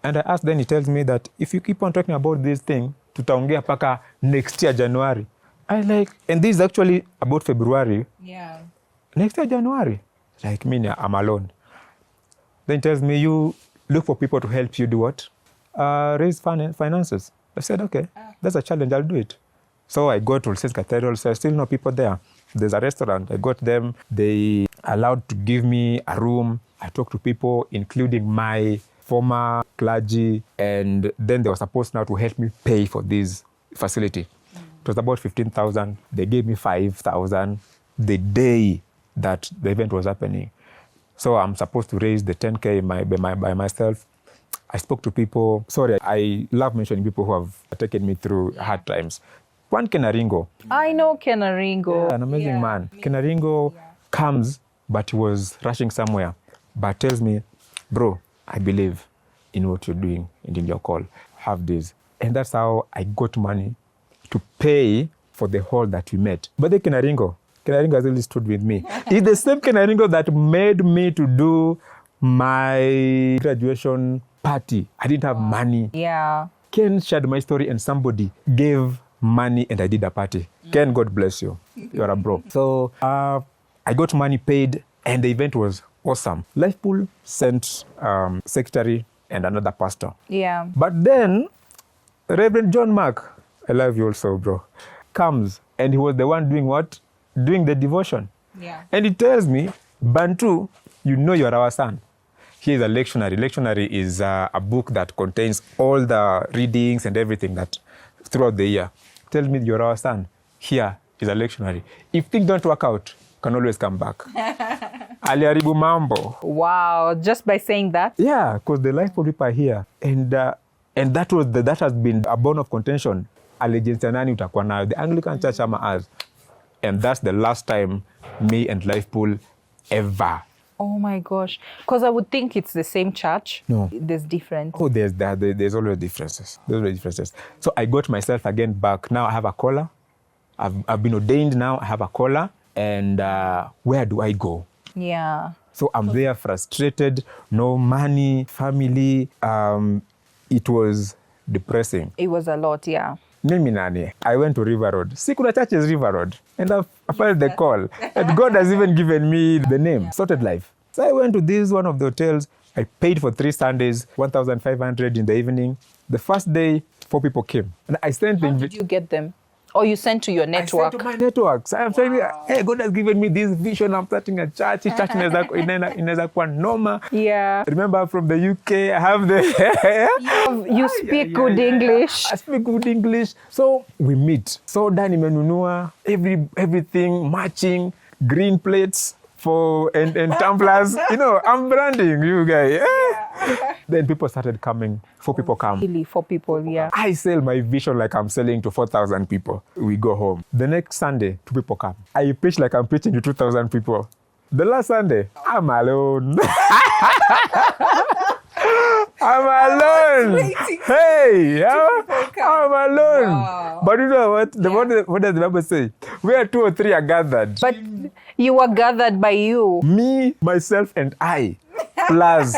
And I asked, then he tells me that if you keep on talking about this thing, tutaongea paka next year, January. I like, and this is actually about February. Yeah. Next year, January. Like me, I'm alone. Then he tells me, you look for people to help you do what? Raise finances. I said, okay, that's a challenge, I'll do it. So I go to St. Cathedral, so I still know people there. There's a restaurant, I got them. They allowed to give me a room. I talked to people, including my former clergy, and then they were supposed now to help me pay for this facility. It was about 15,000. They gave me 5,000 the day that the event was happening. So I'm supposed to raise the 10K by myself. I spoke to people. Sorry, I love mentioning people who have taken me through hard times. One Kenaringo. I know Kenaringo. Yeah, an amazing man. Kenaringo comes, but he was rushing somewhere, but tells me, bro, I believe in what you're doing and in your call. Have this. And that's how I got money to pay for the hall that we met. But the Kenaringo has really stood with me. It's the same Kenaringo that made me to do my graduation party. I didn't have money. Yeah. Ken shared my story and somebody gave money and I did a party. Ken, God bless you. You're a bro. So I got money paid and the event was awesome. Lifepool sent secretary and another pastor. Yeah. But then Reverend John Mark, I love you also, bro, comes and he was the one doing what? Doing the devotion. Yeah. And he tells me, Bantu, you're our son. Here's a lectionary. Lectionary is a book that contains all the readings and everything that throughout the year. Tell me you're our son. Here is a lectionary. If things don't work out, you can always come back. Aliharibu mambo. Wow, just by saying that? Yeah, because the Lifepool people are here. And that has been a bone of contention. Allegiance ya nani utakuwa nayo, the Anglican Church ama us. And that's the last time me and Lifepool ever. Oh my gosh. Because I would think it's the same church. No. There's difference. Oh, there's always differences. So I got myself again back. Now I have a collar. I've been ordained now. I have a collar. And where do I go? Yeah. So I'm there frustrated, no money, family. It was depressing. It was a lot, yeah. Mimi nani? I went to River Road. Sikuna Church is River Road. And I felt the call. And God has even given me the name, Sorted Life. So I went to this one of the hotels. I paid for 3 Sundays, 1,500 in the evening. The first day, 4 people came. And I sent How did you get them? Or you sent to your network? I sent to my network. So I'm saying, hey, God has given me this vision. I'm starting a church. Church inaweza kuwa noma. Yeah. Remember from the UK, I have the... you speak good English. I speak good English. So we meet. So Dani menunua, everything, matching, green plates, and tumblers. You know, I'm branding you guys. Then people started coming. 4 people come. Really, 4 people, yeah. I sell my vision like I'm selling to 4,000 people. We go home. The next Sunday, 2 people come. I preach like I'm preaching to 2,000 people. The last Sunday, I'm alone. I'm alone. Hey, I'm alone. Wow. But you know what? What does the Bible say? Where 2 or 3 are gathered. But you were gathered by you. Me, myself, and I, plus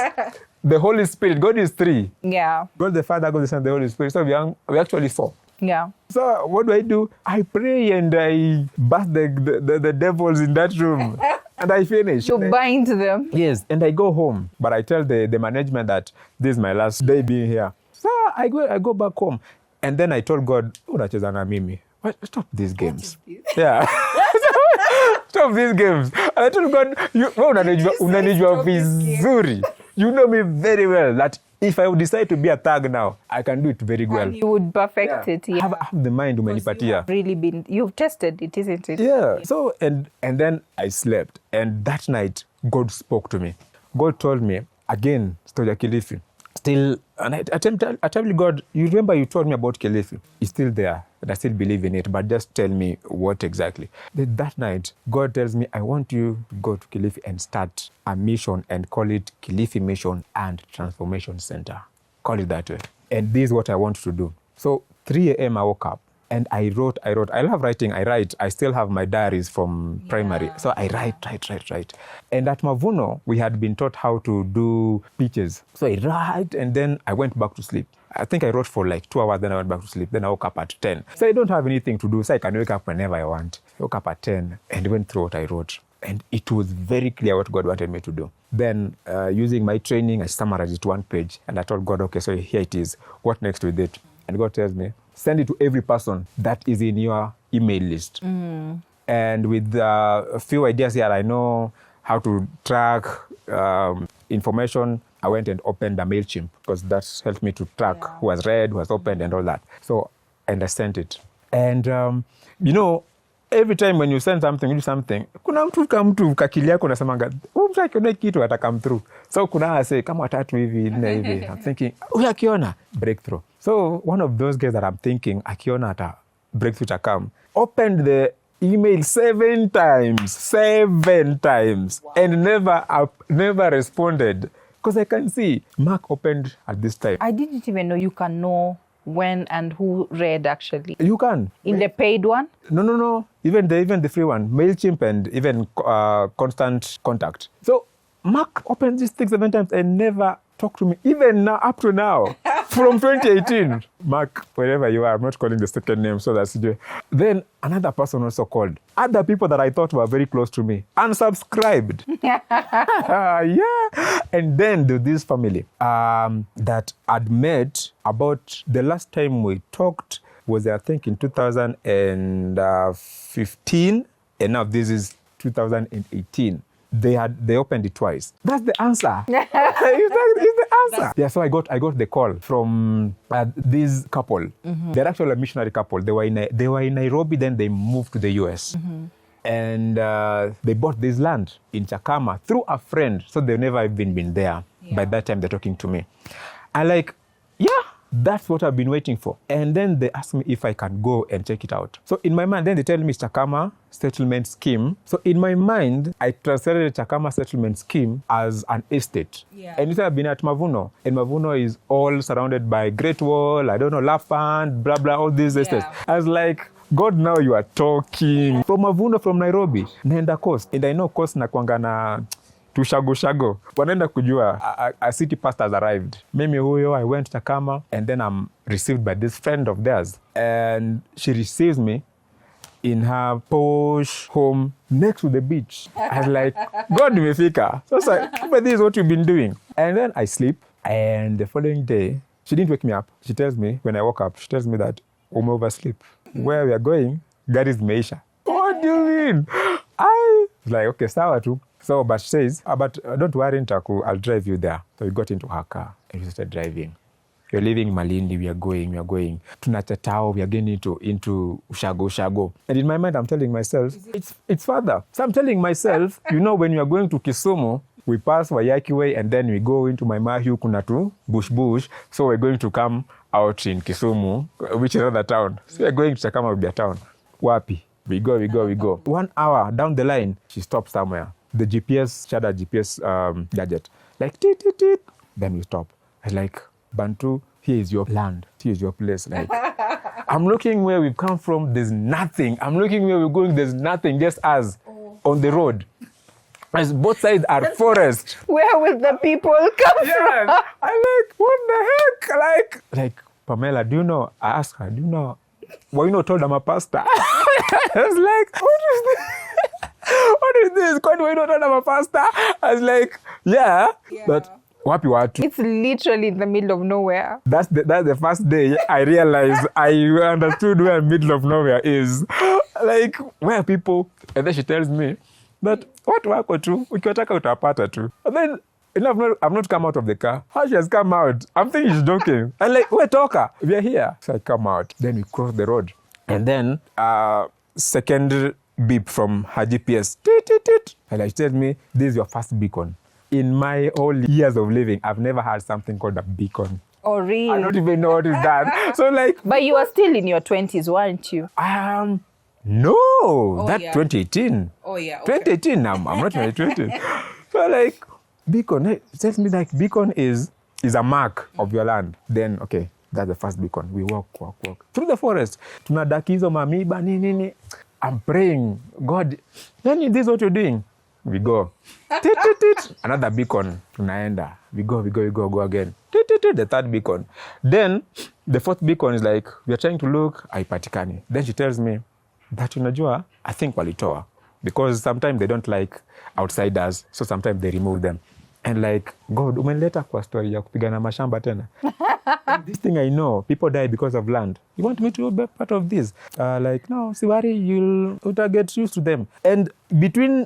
the Holy Spirit. God is 3. Yeah, God the Father, God the Son, the Holy Spirit. So we're actually 4. yeah. So what do? I pray and I bust the devils in that room. And I finish. You bind them. Yes, and I go home. But I tell the management that this is my last day being here. So I go back home. And then I told God, unacheza na mimi. Stop these games. Yeah. Stop these games. And I told God, unanijua vizuri. You know me very well that if I would decide to be a thug now, I can do it very well. You would perfect it. Yeah. I have the mind umenipatia. Really been, you've tested it, isn't it? Yeah. So, and then I slept. And that night, God spoke to me. God told me, again, story of Kilifi. Still, and I tell God, you remember you told me about Kilifi. It's still there, and I still believe in it, but just tell me what exactly. Then that night, God tells me, I want you to go to Kilifi and start a mission and call it Kilifi Mission and Transformation Center. Call it that way. And this is what I want to do. So 3 a.m. I woke up. And I wrote. I love writing. I write. I still have my diaries from primary. So I write. And at Mavuno, we had been taught how to do pitches. So I write, and then I went back to sleep. I think I wrote for like 2 hours, then I went back to sleep. Then I woke up at 10. So I don't have anything to do, so I can wake up whenever I want. I woke up at 10 and went through what I wrote. And it was very clear what God wanted me to do. Then, using my training, I summarized it to 1 page. And I told God, okay, so here it is. What next with it? And God tells me, send it to every person that is in your email list. And with a few ideas here, I know how to track information. I went and opened a MailChimp because that helped me to track who has read, who has opened, and all that. So, and I sent it. And, you know, every time when you send something, you do something, kuna mtu kakili yako nasamanga, mtu akiona kitu ata come through. So kuna ase, kama watatu hivi, nne hivi. I'm thinking, akiona, breakthrough. So one of those guys that I'm thinking, akiona ata breakthrough to come, opened the email 7 times, wow. And never responded. Because I can see Mark opened at this time. I didn't even know you can know when and who read actually. You can. In the paid one? No. Even the free one, MailChimp and even Constant Contact. So Mark opened these things 7 times and never talked to me, even now, up to now, from 2018. Mark, wherever you are, I'm not calling the second name, so that's it. Then another person also called. Other people that I thought were very close to me, unsubscribed. Yeah. And then there's this family that I'd met about the last time we talked was, I think, in 2015, and now this is 2018. They opened it twice. That's the answer. It's the answer. Yeah, so I got the call from this couple. Mm-hmm. They're actually a missionary couple. They were in Nairobi, then they moved to the US. Mm-hmm. And they bought this land in Chakama through a friend. So they've never even been there. Yeah. By that time, they're talking to me. I'm like, yeah, that's what I've been waiting for. And then they asked me if I can go and check it out. So in my mind, then they tell me Chakama settlement scheme. So in my mind, I translated the Chakama settlement scheme as an estate. Yeah. And I've been at Mavuno. And Mavuno is all surrounded by Great Wall, I don't know, Lapand, blah, blah, all these estates. I was like, God, now you are talking. From Mavuno, from Nairobi, naenda coast. And I know coast na kuanga na tushago. Wanaenda kujua a city pastor has arrived. Mimi huyo, I went to Chakama, and then I'm received by this friend of theirs. And she receives me in her posh home next to the beach. I was like, God, nimefika. So I was like, but this is what you've been doing. And then I sleep. And the following day, she didn't wake me up. She tells me, when I woke up, she tells me that ume oversleep. Where we are going, gari zimeisha. What do you mean? I was like, okay, sawa tu. So, but she says, but don't worry, Ntaku, I'll drive you there. So we got into her car and we started driving. You're leaving Malindi, we are going. Tunachatao, we are getting into Ushago. And in my mind, I'm telling myself, it's further. So I'm telling myself, when you are going to Kisumu, we pass Wayaki Way and then we go into Maimahiu Kunatu, Bush. So we're going to come out in Kisumu, which is another town. So we're going to Chakamabia town. Wapi. We go. 1 hour down the line, she stops somewhere. The Shada GPS gadget. Like, teet. Then we stop. I was like, Bantu, here is your land. Here is your place. Like, I'm looking where we've come from, there's nothing. I'm looking where we're going, there's nothing, just us on the road. As both sides are forest. Where will the people come from? I'm like, what the heck? Like, Pamela, do you know? I asked her, do you know? Well, told I'm a pastor. I was like, what is this? What is this? Told I'm a pastor? I was like, yeah. But wapi watu? It's literally in the middle of nowhere. That's the first day I realized, I understood where middle of nowhere is. Like, where are people? And then she tells me that, what wako tu? Ukiwataka utapata tu. And then, I've not come out of the car. How she has come out? I'm thinking she's joking. I'm like, wait, talker, we are here. So I come out. Then we cross the road. And then, second beep from her GPS. And she tells me, this is your first beacon. In my whole years of living, I've never had something called a beacon. Oh, really? I don't even know what is that. So like... But you were still in your 20s, weren't you? No, that's 2018. Oh, yeah. Okay. 2018, I'm not in my 20s. So like, beacon, it tells me like beacon is a mark of your land. Then, okay, that's the first beacon. We walk. Through the forest. Tunadakizo mamiba, nini. I'm praying, God, then this is what you're doing. We go. Another beacon. Tunaenda. We go again. The third beacon. Then, the fourth beacon is like, we are trying to look, haipatikani. Then she tells me, that unajua, I think walitoa. Because sometimes they don't like outsiders, so sometimes they remove them. And like, God, umenileta kwa story ya kupigana mashamba tena. And this thing I know, people die because of land. You want me to be part of this? Like, no, Siwari, you'll get used to them. And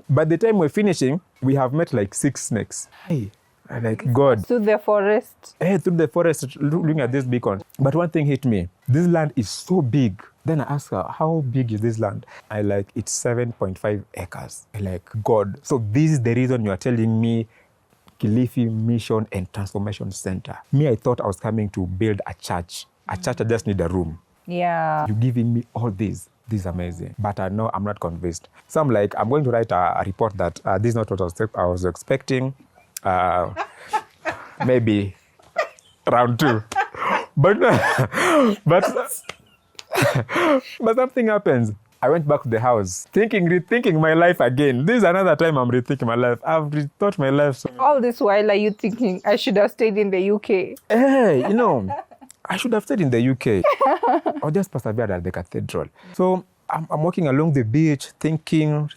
by the time we're finishing, we have met like 6 snakes. Hey, like, God. Through the forest. Hey, through the forest, looking at this beacon. But one thing hit me. This land is so big. Then I asked her, how big is this land? It's 7.5 acres. God. So this is the reason you are telling me Kilifi Mission and Transformation Center. Me, I thought I was coming to build a church. A church, I just need a room. Yeah. You're giving me all this. This is amazing. But I know I'm not convinced. So I'm like, I'm going to write a report that this is not what I was expecting. Maybe round 2. But something happens. I went back to the house, rethinking my life again. This is another time I'm rethinking my life. I've rethought my life. So... All this while are you thinking, I should have stayed in the UK? Hey, I should have stayed in the UK. Or just persevered at the cathedral. So I'm walking along the beach, thinking,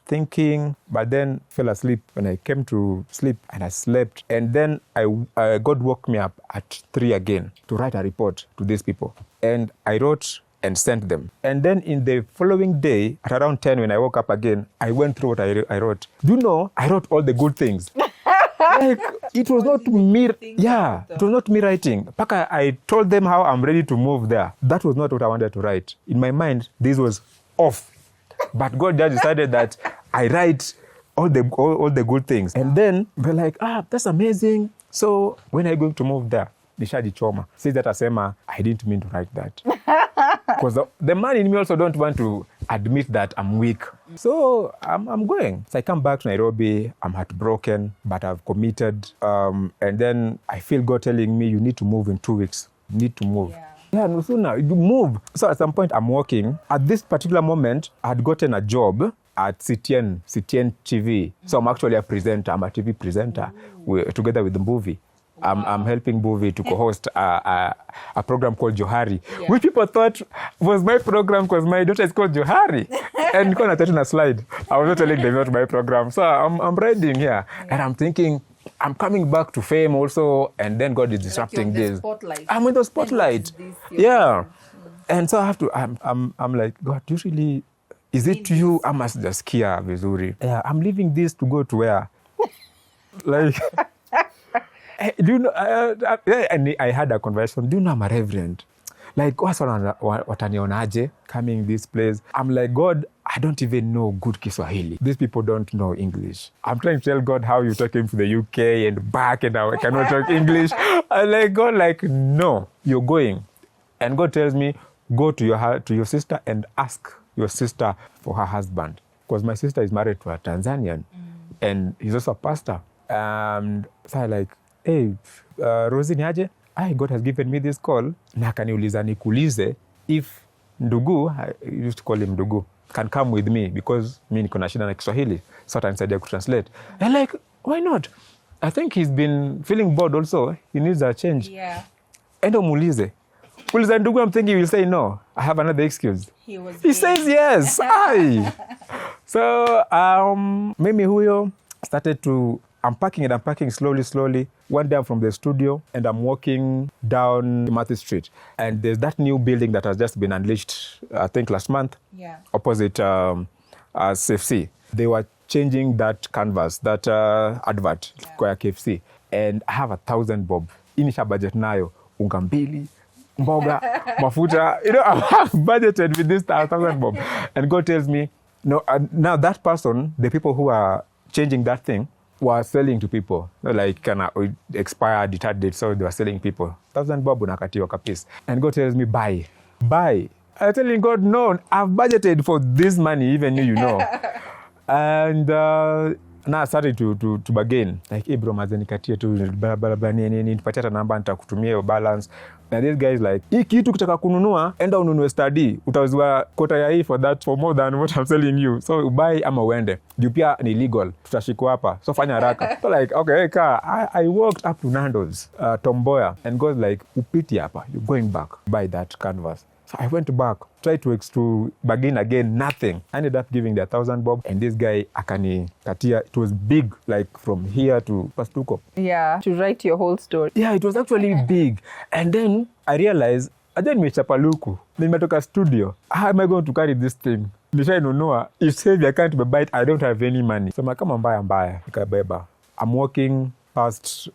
but then fell asleep. When I came to sleep and I slept. And then God woke me up at 3 again to write a report to these people. And I wrote and sent them. And then in the following day, at around 10 when I woke up again, I went through what I wrote. Do you know, I wrote all the good things. Like, it was not me. Yeah, it was not me writing. Paka, I told them how I'm ready to move there. That was not what I wanted to write. In my mind, this was off. But God just decided that I write all the good things. And then we're like, that's amazing. So when are you going to move there? Nishadi Choma says that Asema, I didn't mean to write that. Because the man in me also don't want to admit that I'm weak. So I'm going. So I come back to Nairobi. I'm heartbroken, but I've committed. And then I feel God telling me, you need to move in 2 weeks. You need to move. Yeah, no sooner. You move. So at some point, I'm working. At this particular moment, I had gotten a job at CTN TV. So I'm actually a presenter. I'm a TV presenter together with the movie. I'm helping Bovi to co-host a program called Johari, which people thought was my program because my daughter is called Johari. And you can't a slide. I was not telling them about my program. So I'm riding here and I'm thinking, I'm coming back to fame also. And then God is disrupting this. I'm in the spotlight. Yeah. And so I have to, I'm like, God, usually, is it you? I must just kia vizuri. Yeah, I'm leaving this to go to where? Like... Hey, do you know, and I had a conversation, do you know I'm a reverend? Like, what's watanionaje coming this place? I'm like, God, I don't even know good Kiswahili. These people don't know English. I'm trying to tell God how you take him to the UK and back, and I cannot talk English. I'm like, God, like, no, you're going. And God tells me, go to your sister and ask your sister for her husband. Because my sister is married to a Tanzanian, and he's also a pastor. And so I like, hey, Rosie niaje? God has given me this call. Na akaniuliza nikuulize if ndugu, I used to call him ndugu, can come with me because mi niko na shida na Kiswahili. So atanisaidia kutranslate. And like, why not? I think he's been feeling bored also. He needs a change. Yeah. Endo muulize. Uliza ndugu, I'm thinking he will say no. I have another excuse. He says yes. Aye. So, mimi huyo started to unpacking slowly. One day I'm from the studio and I'm walking down Matthew Street. And there's that new building that has just been unleashed, I think last month, opposite CFC. They were changing that canvas, that advert kwa KFC. And I have 1,000 bob. Inisha budget nayo, unga mbili, mboga, mafuta. You know, I have budgeted with this 1,000 bob. And God tells me, no, now that person, the people who are changing that thing, were selling to people. Like, kind of expired, deterred date, so they were selling people. 1,000 bob unakatiwa kapis. And God tells me, buy. I'm telling God, no, I've budgeted for this money, even you know. And now I started to bargain. Like, hey bro, maze nikatie tu barabara nini, nipatie hata namba nitakutumia hiyo balance. And this guy is like, hii kitu ukitaka kununua, enda ununue study. Utauzwa kota ya hii for more than what I'm selling you. So buy ama uende. Juu pia ni legal. Tutashikwa hapa. So fanya haraka. So like, okay, hey car, I walked up to Nando's, Tomboya, and goes like, upiti hapa. You're going back. Buy that canvas. So I went back, tried to bargain again, nothing. I ended up giving the 1,000 bob, and this guy akani katia. It was big, like from here to Pastuko. Yeah, to write your whole story. Yeah, it was actually big. And then I realized, then nimechapa luku. Nimetoka studio. How am I going to carry this thing? Nishainunua. It's heavy, I can't buy it. I don't have any money. So kama mbaya. Nikabeba. I'm walking past,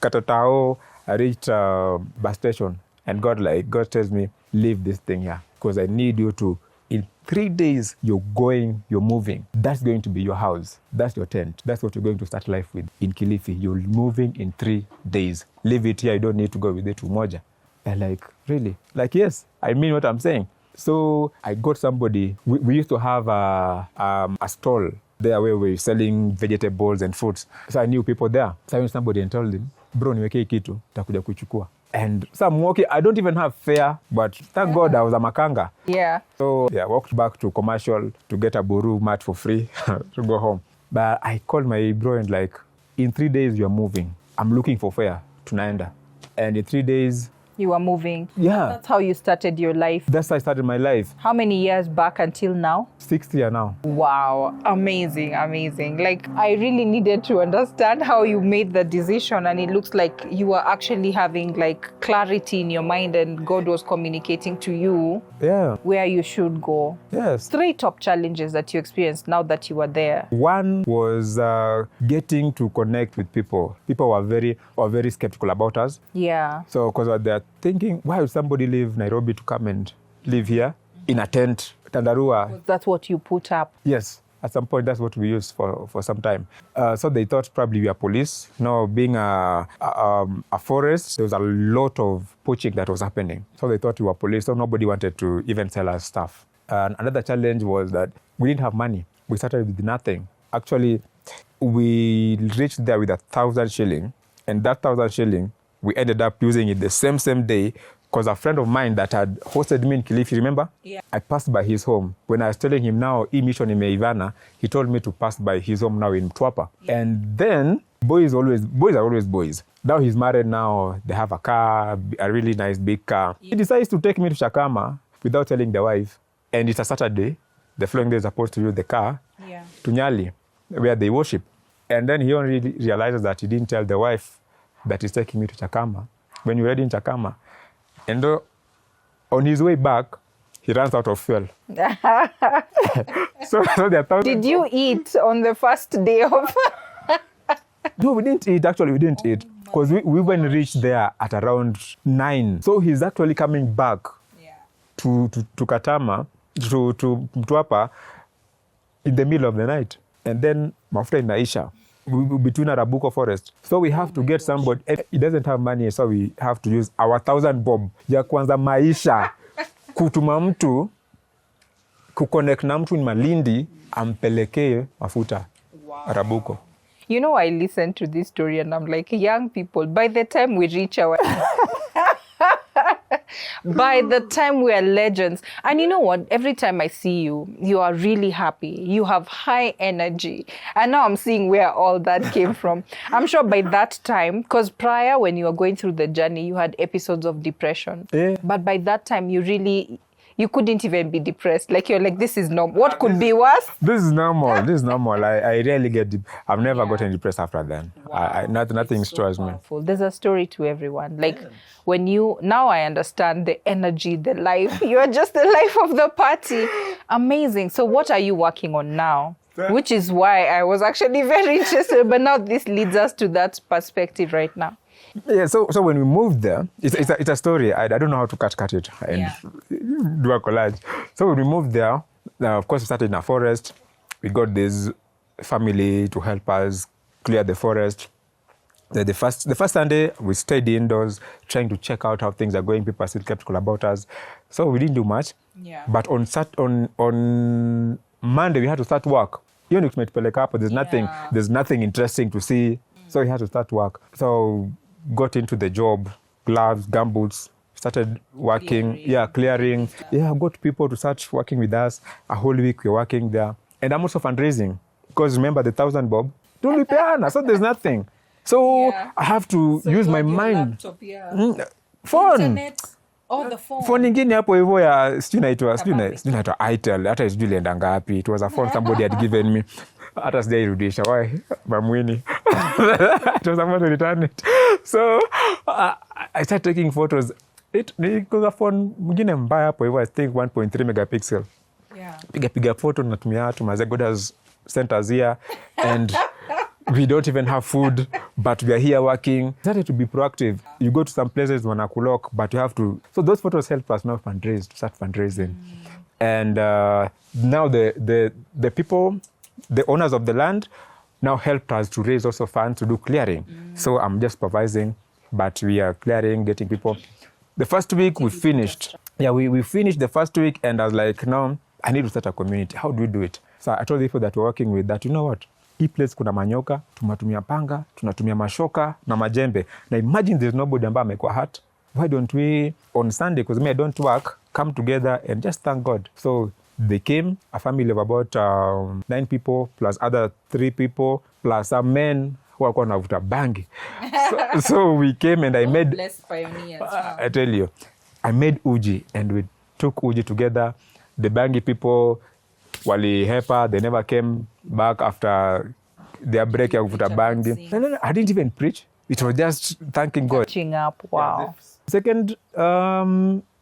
Katatao. I reached bus station. And God tells me, leave this thing here because I need you to, in 3 days, you're moving. That's going to be your house. That's your tent. That's what you're going to start life with in Kilifi. You're moving in 3 days. Leave it here. You don't need to go with it to Moja. And like, really? Like, yes, I mean what I'm saying. So I got somebody. We used to have a stall there where we were selling vegetables and fruits. So I knew people there. So I went to somebody and told him, bro, niweke kitu, takuja kuchukua. And so I'm walking, I don't even have fare, but thank God I was a makanga. Yeah. So I walked back to commercial to get a buru mat for free to go home. But I called my bro and like, in 3 days you're moving. I'm looking for fare, tunaenda. And in 3 days... You were moving. Yeah. That's how you started your life. That's how I started my life. How many years back until now? 6 years now. Wow. Amazing. Like, I really needed to understand how you made the decision, and it looks like you were actually having like clarity in your mind and God was communicating to you where you should go. Yes. 3 top challenges that you experienced now that you were there. One was getting to connect with people. People were very skeptical about us. Yeah. So because they're thinking, why would somebody leave Nairobi to come and live here in a tent, Tandarua? That's what you put up. Yes. At some point, that's what we used for some time. So they thought probably we are police. No, being a forest, there was a lot of poaching that was happening. So they thought we were police, so nobody wanted to even sell us stuff. And another challenge was that we didn't have money. We started with nothing. Actually, we reached there with 1,000 shilling, and that 1,000 shilling, we ended up using it the same day because a friend of mine that had hosted me in Kilifi, remember? Yeah. I passed by his home. When I was telling him now, mission in Meivana, he told me to pass by his home now in Mtwapa. Yeah. And then, boys are always boys. Now he's married now, they have a car, a really nice big car. Yeah. He decides to take me to Shakama without telling the wife. And it's a Saturday. The following day is supposed to use the car to Nyali, where they worship. And then he only realizes that he didn't tell the wife that he's taking me to Chakama. When we're ready in Chakama, and on his way back, he runs out of fuel. So Did you eat on the first day of... No, we didn't eat. Actually, we didn't eat. Because we even reached there at around 9. So he's actually coming back to Katama, to Mtwapa in the middle of the night. And then mafuta inaisha between Arabuko forest. So we have to get somebody. He doesn't have money, so we have to use our 1,000 bob ya kwanza maisha kutuma mtu kuconnect na mtu in Malindi ampelekee mafuta Arabuko. You know, I listened to this story and I'm like, young people, by the time we reach our... by the time we are legends. And you know what? Every time I see you, you are really happy. You have high energy. And now I'm seeing where all that came from. I'm sure by that time, because prior when you were going through the journey, you had episodes of depression. Yeah. But by that time, you couldn't even be depressed. Like, you're like, this is normal. What could be worse? This is normal. This is normal. I rarely get deep. I've never gotten depressed after then. Wow. Nothing stresses me. There's a story to everyone. Like, when now I understand the energy, the life. You're just the life of the party. Amazing. So what are you working on now? Which is why I was actually very interested. But now this leads us to that perspective right now. Yeah, so when we moved there, it's a story. I don't know how to cut it and do a collage. So when we moved there, of course we started in a forest. We got this family to help us clear the forest. The first Sunday, we stayed indoors trying to check out how things are going. People are still skeptical about us. So we didn't do much. Yeah. But on Monday, we had to start work. There's nothing interesting to see. So we had to start work. So got into the job, gloves, gumboots, started working, clearing. Yeah, got people to start working with us. A whole week we're working there. And I'm also fundraising. Because remember the 1,000 bob? Don't repair, so there's nothing. So I have to use my mind. Laptop, Phone. Internet, or the phone. Phone ingine hapo hivyo ya sijui naitwa Itel, hata sijui ilienda ngapi. It was a phone somebody had given me. Hata sijairudisha. Why? Mamwini. It was about to return it. So I started taking photos. It was a phone mwingine mbaya hapo hivyo, I think 1.3 megapixel. Yeah. Piga photo natumia watu. My God has sent us here and we don't even have food, but we are here working. Started to be proactive. You go to some places wanakulock, but you have to. So those photos help us now start fundraising. And now the people, the owners of the land, now helped us to raise also funds to do clearing. So I'm just supervising, but we are clearing, getting people. The first week we finished. Yeah, we finished the first week, and I was like, no, I need to start a community. How do we do it? So I told the people that we're working with that, you know what? Hii place kuna manyoka, tunatumia panga, tunatumia mashoka na majembe. Now imagine there's nobody ambaye amekuwa hurt. Why don't we on Sunday, because me I don't work, come together and just thank God. So they came, a family of about 9 people plus other 3 people plus some men who are wanavuta bangi. So we came and I made. Less pioneers. I tell you, I made uji and we took uji together. The bangi people wali hepa, they never came back after their break ya kuvuta bangi. No, I didn't even preach. It was just thanking God. Catching up, wow. Second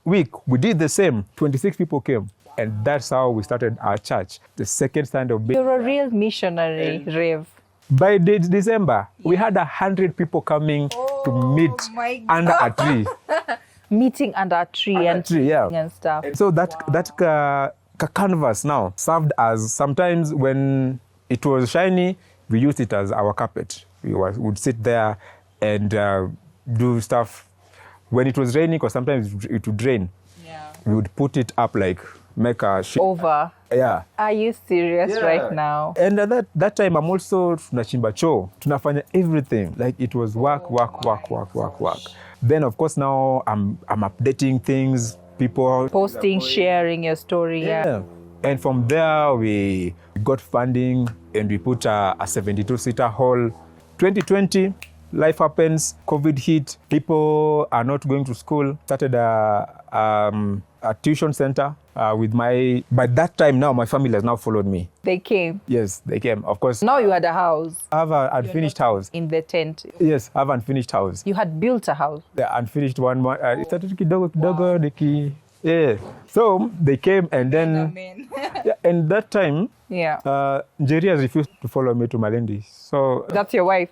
week, we did the same. 26 people came. And that's how we started our church. The second Sunday of being. You're a real missionary, Rev. By December, we had 100 people coming to meet under a tree. Meeting under a tree and stuff. So that canvas now served as, sometimes when it was shiny, we used it as our carpet. We would sit there and do stuff. When it was raining, because sometimes it would rain, we would put it up, like make a sheet. Over. Yeah. Are you serious right now? And that time I'm also tunachimba choo. Tunafanya everything. Like it was work. Then of course now I'm updating things. People Posting, sharing your story. Yeah. And from there we got funding and we put a 72-seater hall. 2020, life happens, COVID hit, people are not going to school. Started a tuition center with by that time now my family has now followed me. They came. Yes, they came, of course. Now you had a house. I have an unfinished house. In the tent. Yes, I have an unfinished house. You had built a house. The unfinished one. Started kidogo. Yeah. So they came and then, and that time, Njeri has refused to follow me to Malindi. So that's your wife.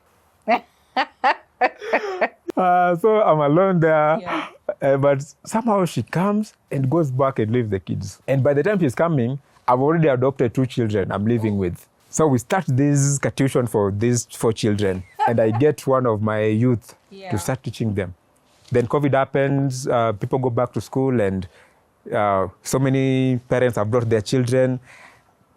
So I'm alone there. Yeah. But somehow she comes and goes back and leaves the kids. And by the time she's coming, I've already adopted 2 children I'm living with. So we start this tuition for these 4 children. And I get one of my youth Yeah. to start teaching them. Then COVID happens, people go back to school, and so many parents have brought their children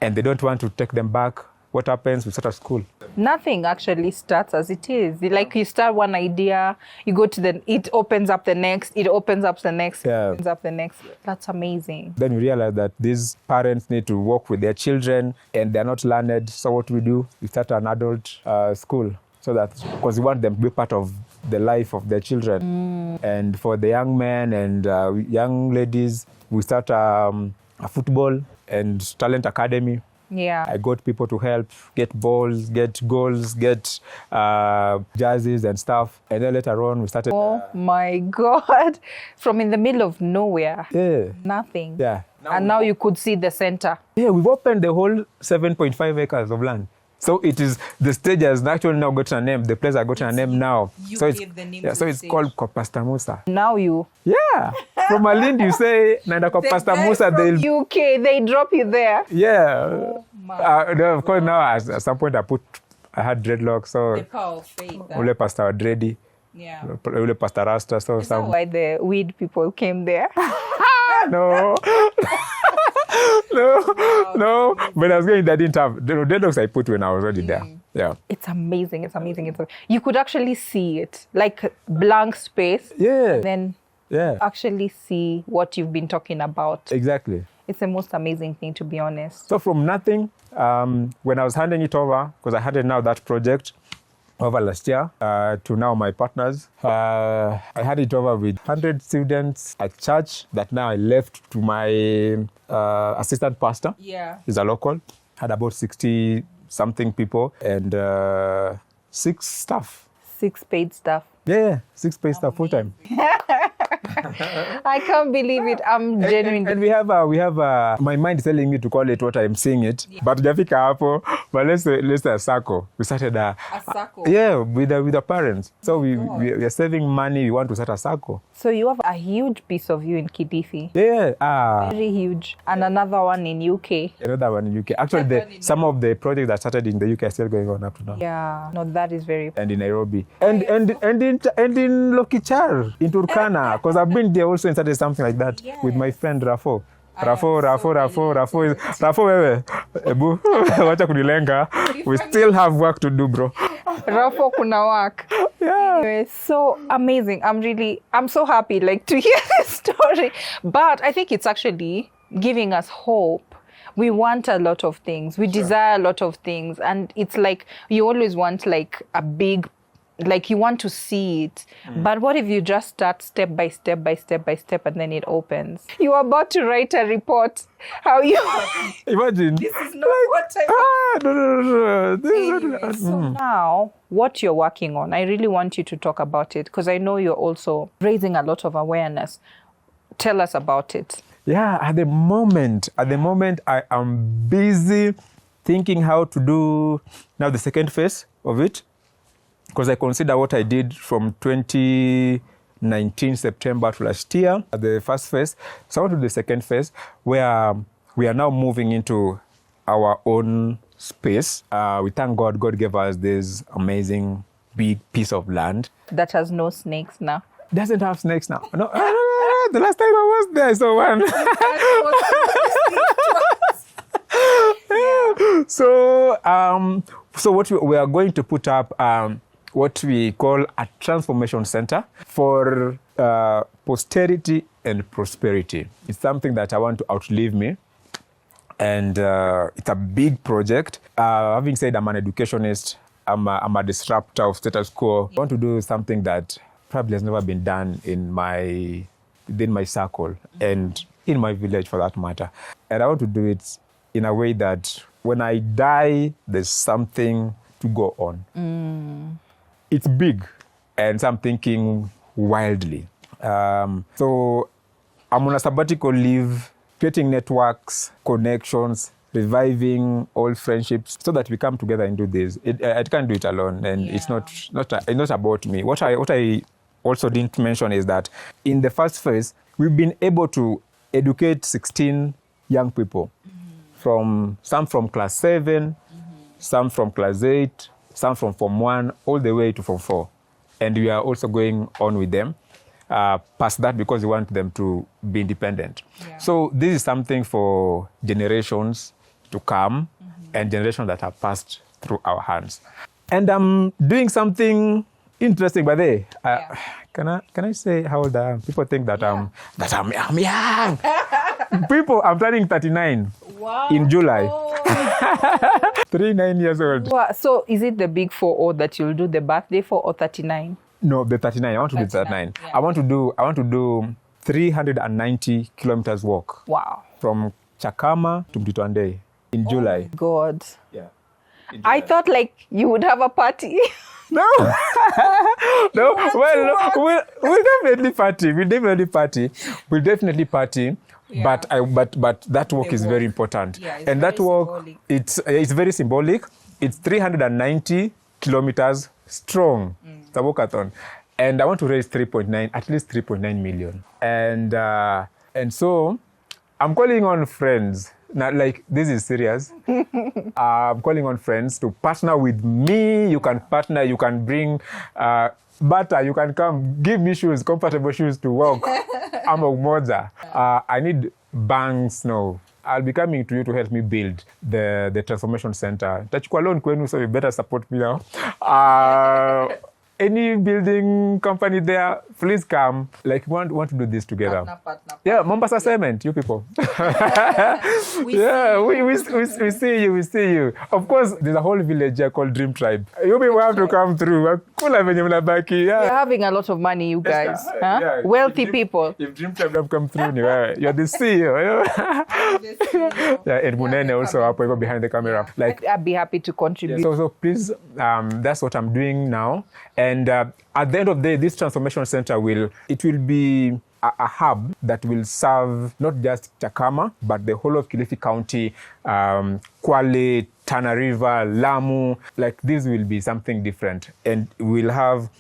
and they don't want to take them back. What happens? We start a school. Nothing actually starts as it is. Like you start one idea, you go to it opens up the next, it opens up the next, Yeah. opens up the next. That's amazing. Then we realize that these parents need to work with their children and they're not learned. So what do? We start an adult school, so that, because we want them to be part of the life of their children. And for the young men and young ladies, we start a football and talent academy. Yeah. I got people to help get balls, get goals, get jerseys and stuff. And then later on, we started. Oh my God. From in the middle of nowhere. Yeah. Nothing. Yeah. And now you could see the center. Yeah, we've opened the whole 7.5 acres of land. So it is, the stage has actually now gotten a name. The place has gotten a name now. You So it's, gave the name yeah, to so the it's stage. called Kopasta Musa. Now you. Yeah. From Malindi, you say, Nanda Kopasta guy Musa, from they'll. UK, they drop you there. Yeah. Oh my No, of course, now at some point I had dreadlocks. So The power of faith. Ule Pastor Dready, Yeah. Ule Pastor Rasta. So Is that some. Why the weed people came there. No. No. But I was going, I didn't have the dreadlocks I put when I was already there. Yeah. It's amazing. It's amazing. You could actually see it, like blank space. Yeah. And then Yeah. actually see what you've been talking about. Exactly. It's the most amazing thing, to be honest. So from nothing, when I was handing it over, because I handed now that project over last year to now my partners, I had it over with 100 students at church that now I left to my assistant pastor. Yeah. He's a local. Had about 60 something people and 6 staff. 6 paid staff. Yeah, 6 paid staff full time. I can't believe it. I'm genuine. And we have my mind is telling me to call it what I'm seeing it. But Jafika Hapo, but let's say a circle. We started A circle. yeah, with the parents. So we are saving money. We want to start a circle. So you have a huge piece of you in Kilifi. Yeah. Very huge. And another one in UK. Another one in UK. Actually, some of the projects that started in the UK are still going on up to now. Yeah. No, that is very... And in Nairobi. And in Lokichar, in Turkana. Because I've been there also and started something like that with my friend Rafo. Rafo, wewe. Ebu, wacha kunilenga. We still have work to do, bro. Rafo kuna work. Yeah. Anyway, so amazing. I'm so happy like to hear this story. But I think it's actually giving us hope. We want a lot of things. We desire a lot of things. And it's like you always want like a big, like you want to see it. But what if you just start step by step by step by step and then it opens? You are about to write a report. How you... Imagine. This is not what I No. This is Anyway, not- so Now, what you're working on, I really want you to talk about it because I know you're also raising a lot of awareness. Tell us about it. Yeah, at the moment, I am busy thinking how to do now the second phase of it, because I consider what I did from 2019 September to last year, the first phase. So I want to do the second phase, where we are now moving into our own space. We thank God. God gave us this amazing big piece of land. That has no snakes now. Doesn't have snakes now. No, the last time I was there, I saw one. So what we are going to put up, what we call a transformation center for posterity and prosperity. It's something that I want to outlive me. And it's a big project. Having said I'm an educationist, I'm a disruptor of status quo. I want to do something that probably has never been done within my circle and in my village for that matter. And I want to do it in a way that when I die, there's something to go on. It's big, and so I'm thinking wildly. So I'm on a sabbatical leave, creating networks, connections, reviving old friendships so that we come together and do this. I can't do it alone, and it's not about me. What I also didn't mention is that in the first phase, we've been able to educate 16 young people, some from class 7, some from class 8, some from Form 1, all the way to Form 4. And we are also going on with them past that because we want them to be independent. Yeah. So this is something for generations to come and generations that have passed through our hands. And I'm doing something interesting, by the way. Can I say how old I am? People think that I'm young. People, I'm turning 39 in July. 39 years old. Wow. So is it the big 40 that you'll do the birthday for, or 39? No, the 39. I want to do 39. Yeah. I want to do 390 kilometers walk. Wow. From Chakama to Mtitwandei in July. God. Yeah. I thought like you would have a party. No. No. Well, we'll definitely party. We'll definitely party. Yeah. But that walk is very important. Yeah, it's and that very walk, symbolic. it's very symbolic. It's 390 kilometers strong. It's a walkathon. And I want to raise at least 3.9 million. And so I'm calling on friends. Not like this is serious. I'm calling on friends to partner with me. You can partner. You can bring butter. You can come. Give me shoes, comfortable shoes to walk. I'm a moja. I need banks now. I'll be coming to you to help me build the transformation center. Tachukua loan kwenu, so you better support me now. Any building company there, please come. Like, we want to do this together. Partner. Yeah, Mombasa Cement, you people. We see you. We see you. Of course, there's a whole village here called Dream Tribe. You people have to come through. Kula venye mnabaki. You're Yeah. having a lot of money, you guys. Huh? Yeah. Wealthy people. If Dream Tribe don't come through, you're the CEO. Yeah, and Munene also up behind the camera. Like, I'd be happy to contribute. yeah, so please, that's what I'm doing now. And at the end of the day, this transformation center will be a hub that will serve not just Chakama, but the whole of Kilifi County, Kwale, Tana River, Lamu. Like, this will be something different. And we'll have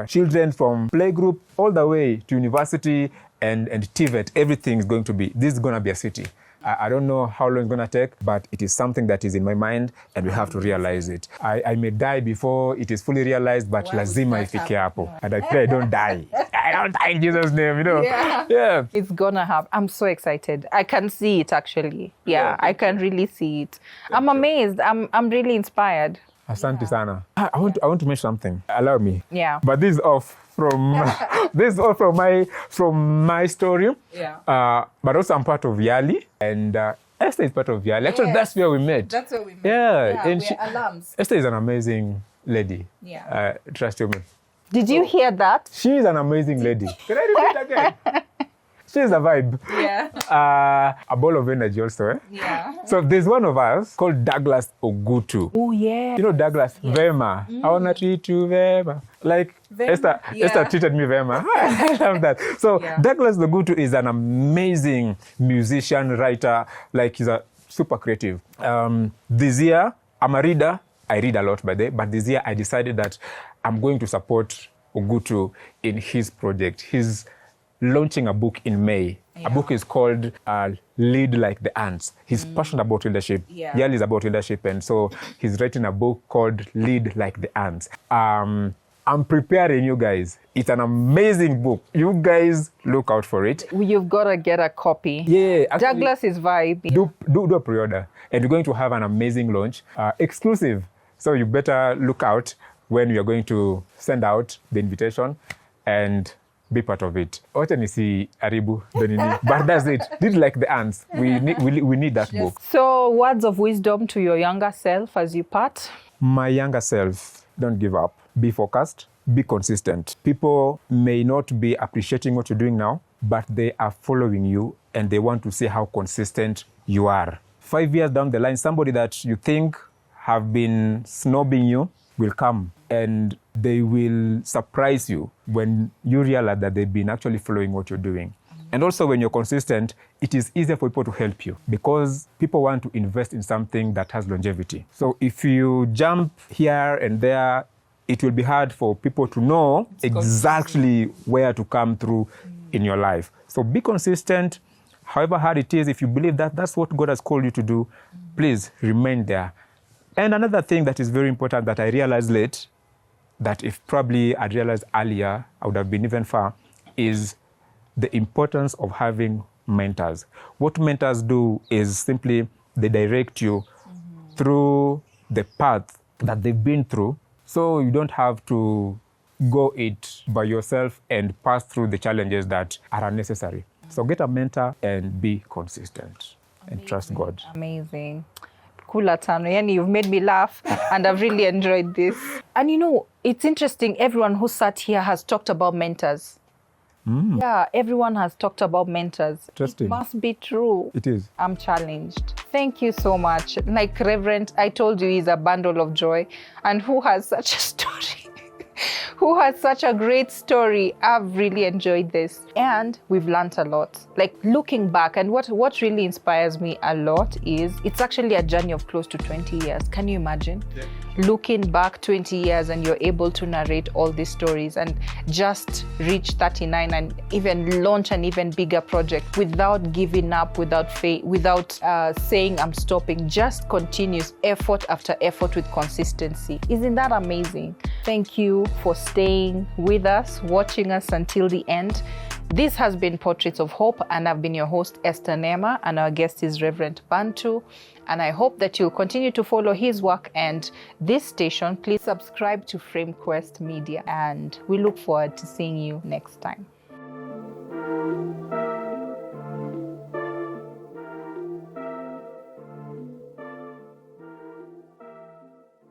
children from playgroup all the way to university and TVET. Everything is going to be, this is going to be a city. I don't know how long it's going to take, but it is something that is in my mind, and we have to realize it. I may die before it is fully realized, but lazima ifike hapo. And I pray I don't die. I don't die in Jesus' name, you know. Yeah. It's gonna happen. I'm so excited. I can see it actually. Yeah, I can really see it. I'm amazed. I'm really inspired. Asante sana. I want to mention something. Allow me. Yeah. But this is off from my story. Yeah. But also I'm part of Yali, and Esther is part of Yali. Actually, that's where we met. That's where we met. Yeah, and we're alums. Esther is an amazing lady. Yeah. Trust me. Did you hear that? She is an amazing lady. Can I repeat again? She's a vibe. Yeah. A ball of energy also. Eh? Yeah. So there's one of us called Douglas Ogutu. Oh yeah. You know Douglas? Vema. I want to treat you Vema. Like Vema, Esther treated me Vema. I love that. So Douglas Ogutu is an amazing musician, writer. Like, he's a super creative. This year, I'm a reader. I read a lot by the way, but this year I decided that I'm going to support Ogutu in his project. He's launching a book in May. A book is called Lead Like the Ants. He's passionate about leadership. Yeah. Yali is about leadership, and so he's writing a book called Lead Like the Ants. I'm preparing you guys. It's an amazing book. You guys look out for it. You've got to get a copy. Yeah, actually, Douglas is vibe. do a pre-order, and we're going to have an amazing launch, exclusive. So you better look out when we are going to send out the invitation and be part of it. Wacha nisi aribu donini. But that's it. Did like the ants. We need that book. So, words of wisdom to your younger self as you part? My younger self, don't give up. Be focused. Be consistent. People may not be appreciating what you're doing now, but they are following you and they want to see how consistent you are. 5 years down the line, somebody that you think have been snobbing you will come and they will surprise you when you realize that they've been actually following what you're doing. And also when you're consistent, it is easier for people to help you because people want to invest in something that has longevity. So if you jump here and there, it will be hard for people to know exactly where to come through in your life. So be consistent, however hard it is. If you believe that that's what God has called you to do, please remain there. And another thing that is very important that I realized late, that if probably I'd realized earlier, I would have been even far, is the importance of having mentors. What mentors do is simply they direct you through the path that they've been through, so you don't have to go it by yourself and pass through the challenges that are unnecessary. So get a mentor and be consistent and trust God. Amazing. Kula tano. Yani, you've made me laugh and I've really enjoyed this. And you know, it's interesting. Everyone who sat here has talked about mentors. Yeah, everyone has talked about mentors. Interesting. It must be true. It is. I'm challenged. Thank you so much. Like Reverend, I told you he's a bundle of joy. And who has such a story? Who has such a great story. I've really enjoyed this. And we've learned a lot. Like looking back, and what really inspires me a lot is it's actually a journey of close to 20 years. Can you imagine? Yeah. Looking back 20 years and you're able to narrate all these stories and just reach 39 and even launch an even bigger project without giving up, without saying I'm stopping, just continuous effort after effort with consistency. Isn't that amazing? Thank you for staying with us, watching us until the end. This has been Portraits of Hope, and I've been your host, Esther Nema, and our guest is Reverend Bantu. And I hope that you'll continue to follow his work and this station. Please subscribe to FrameQuest Media, and we look forward to seeing you next time.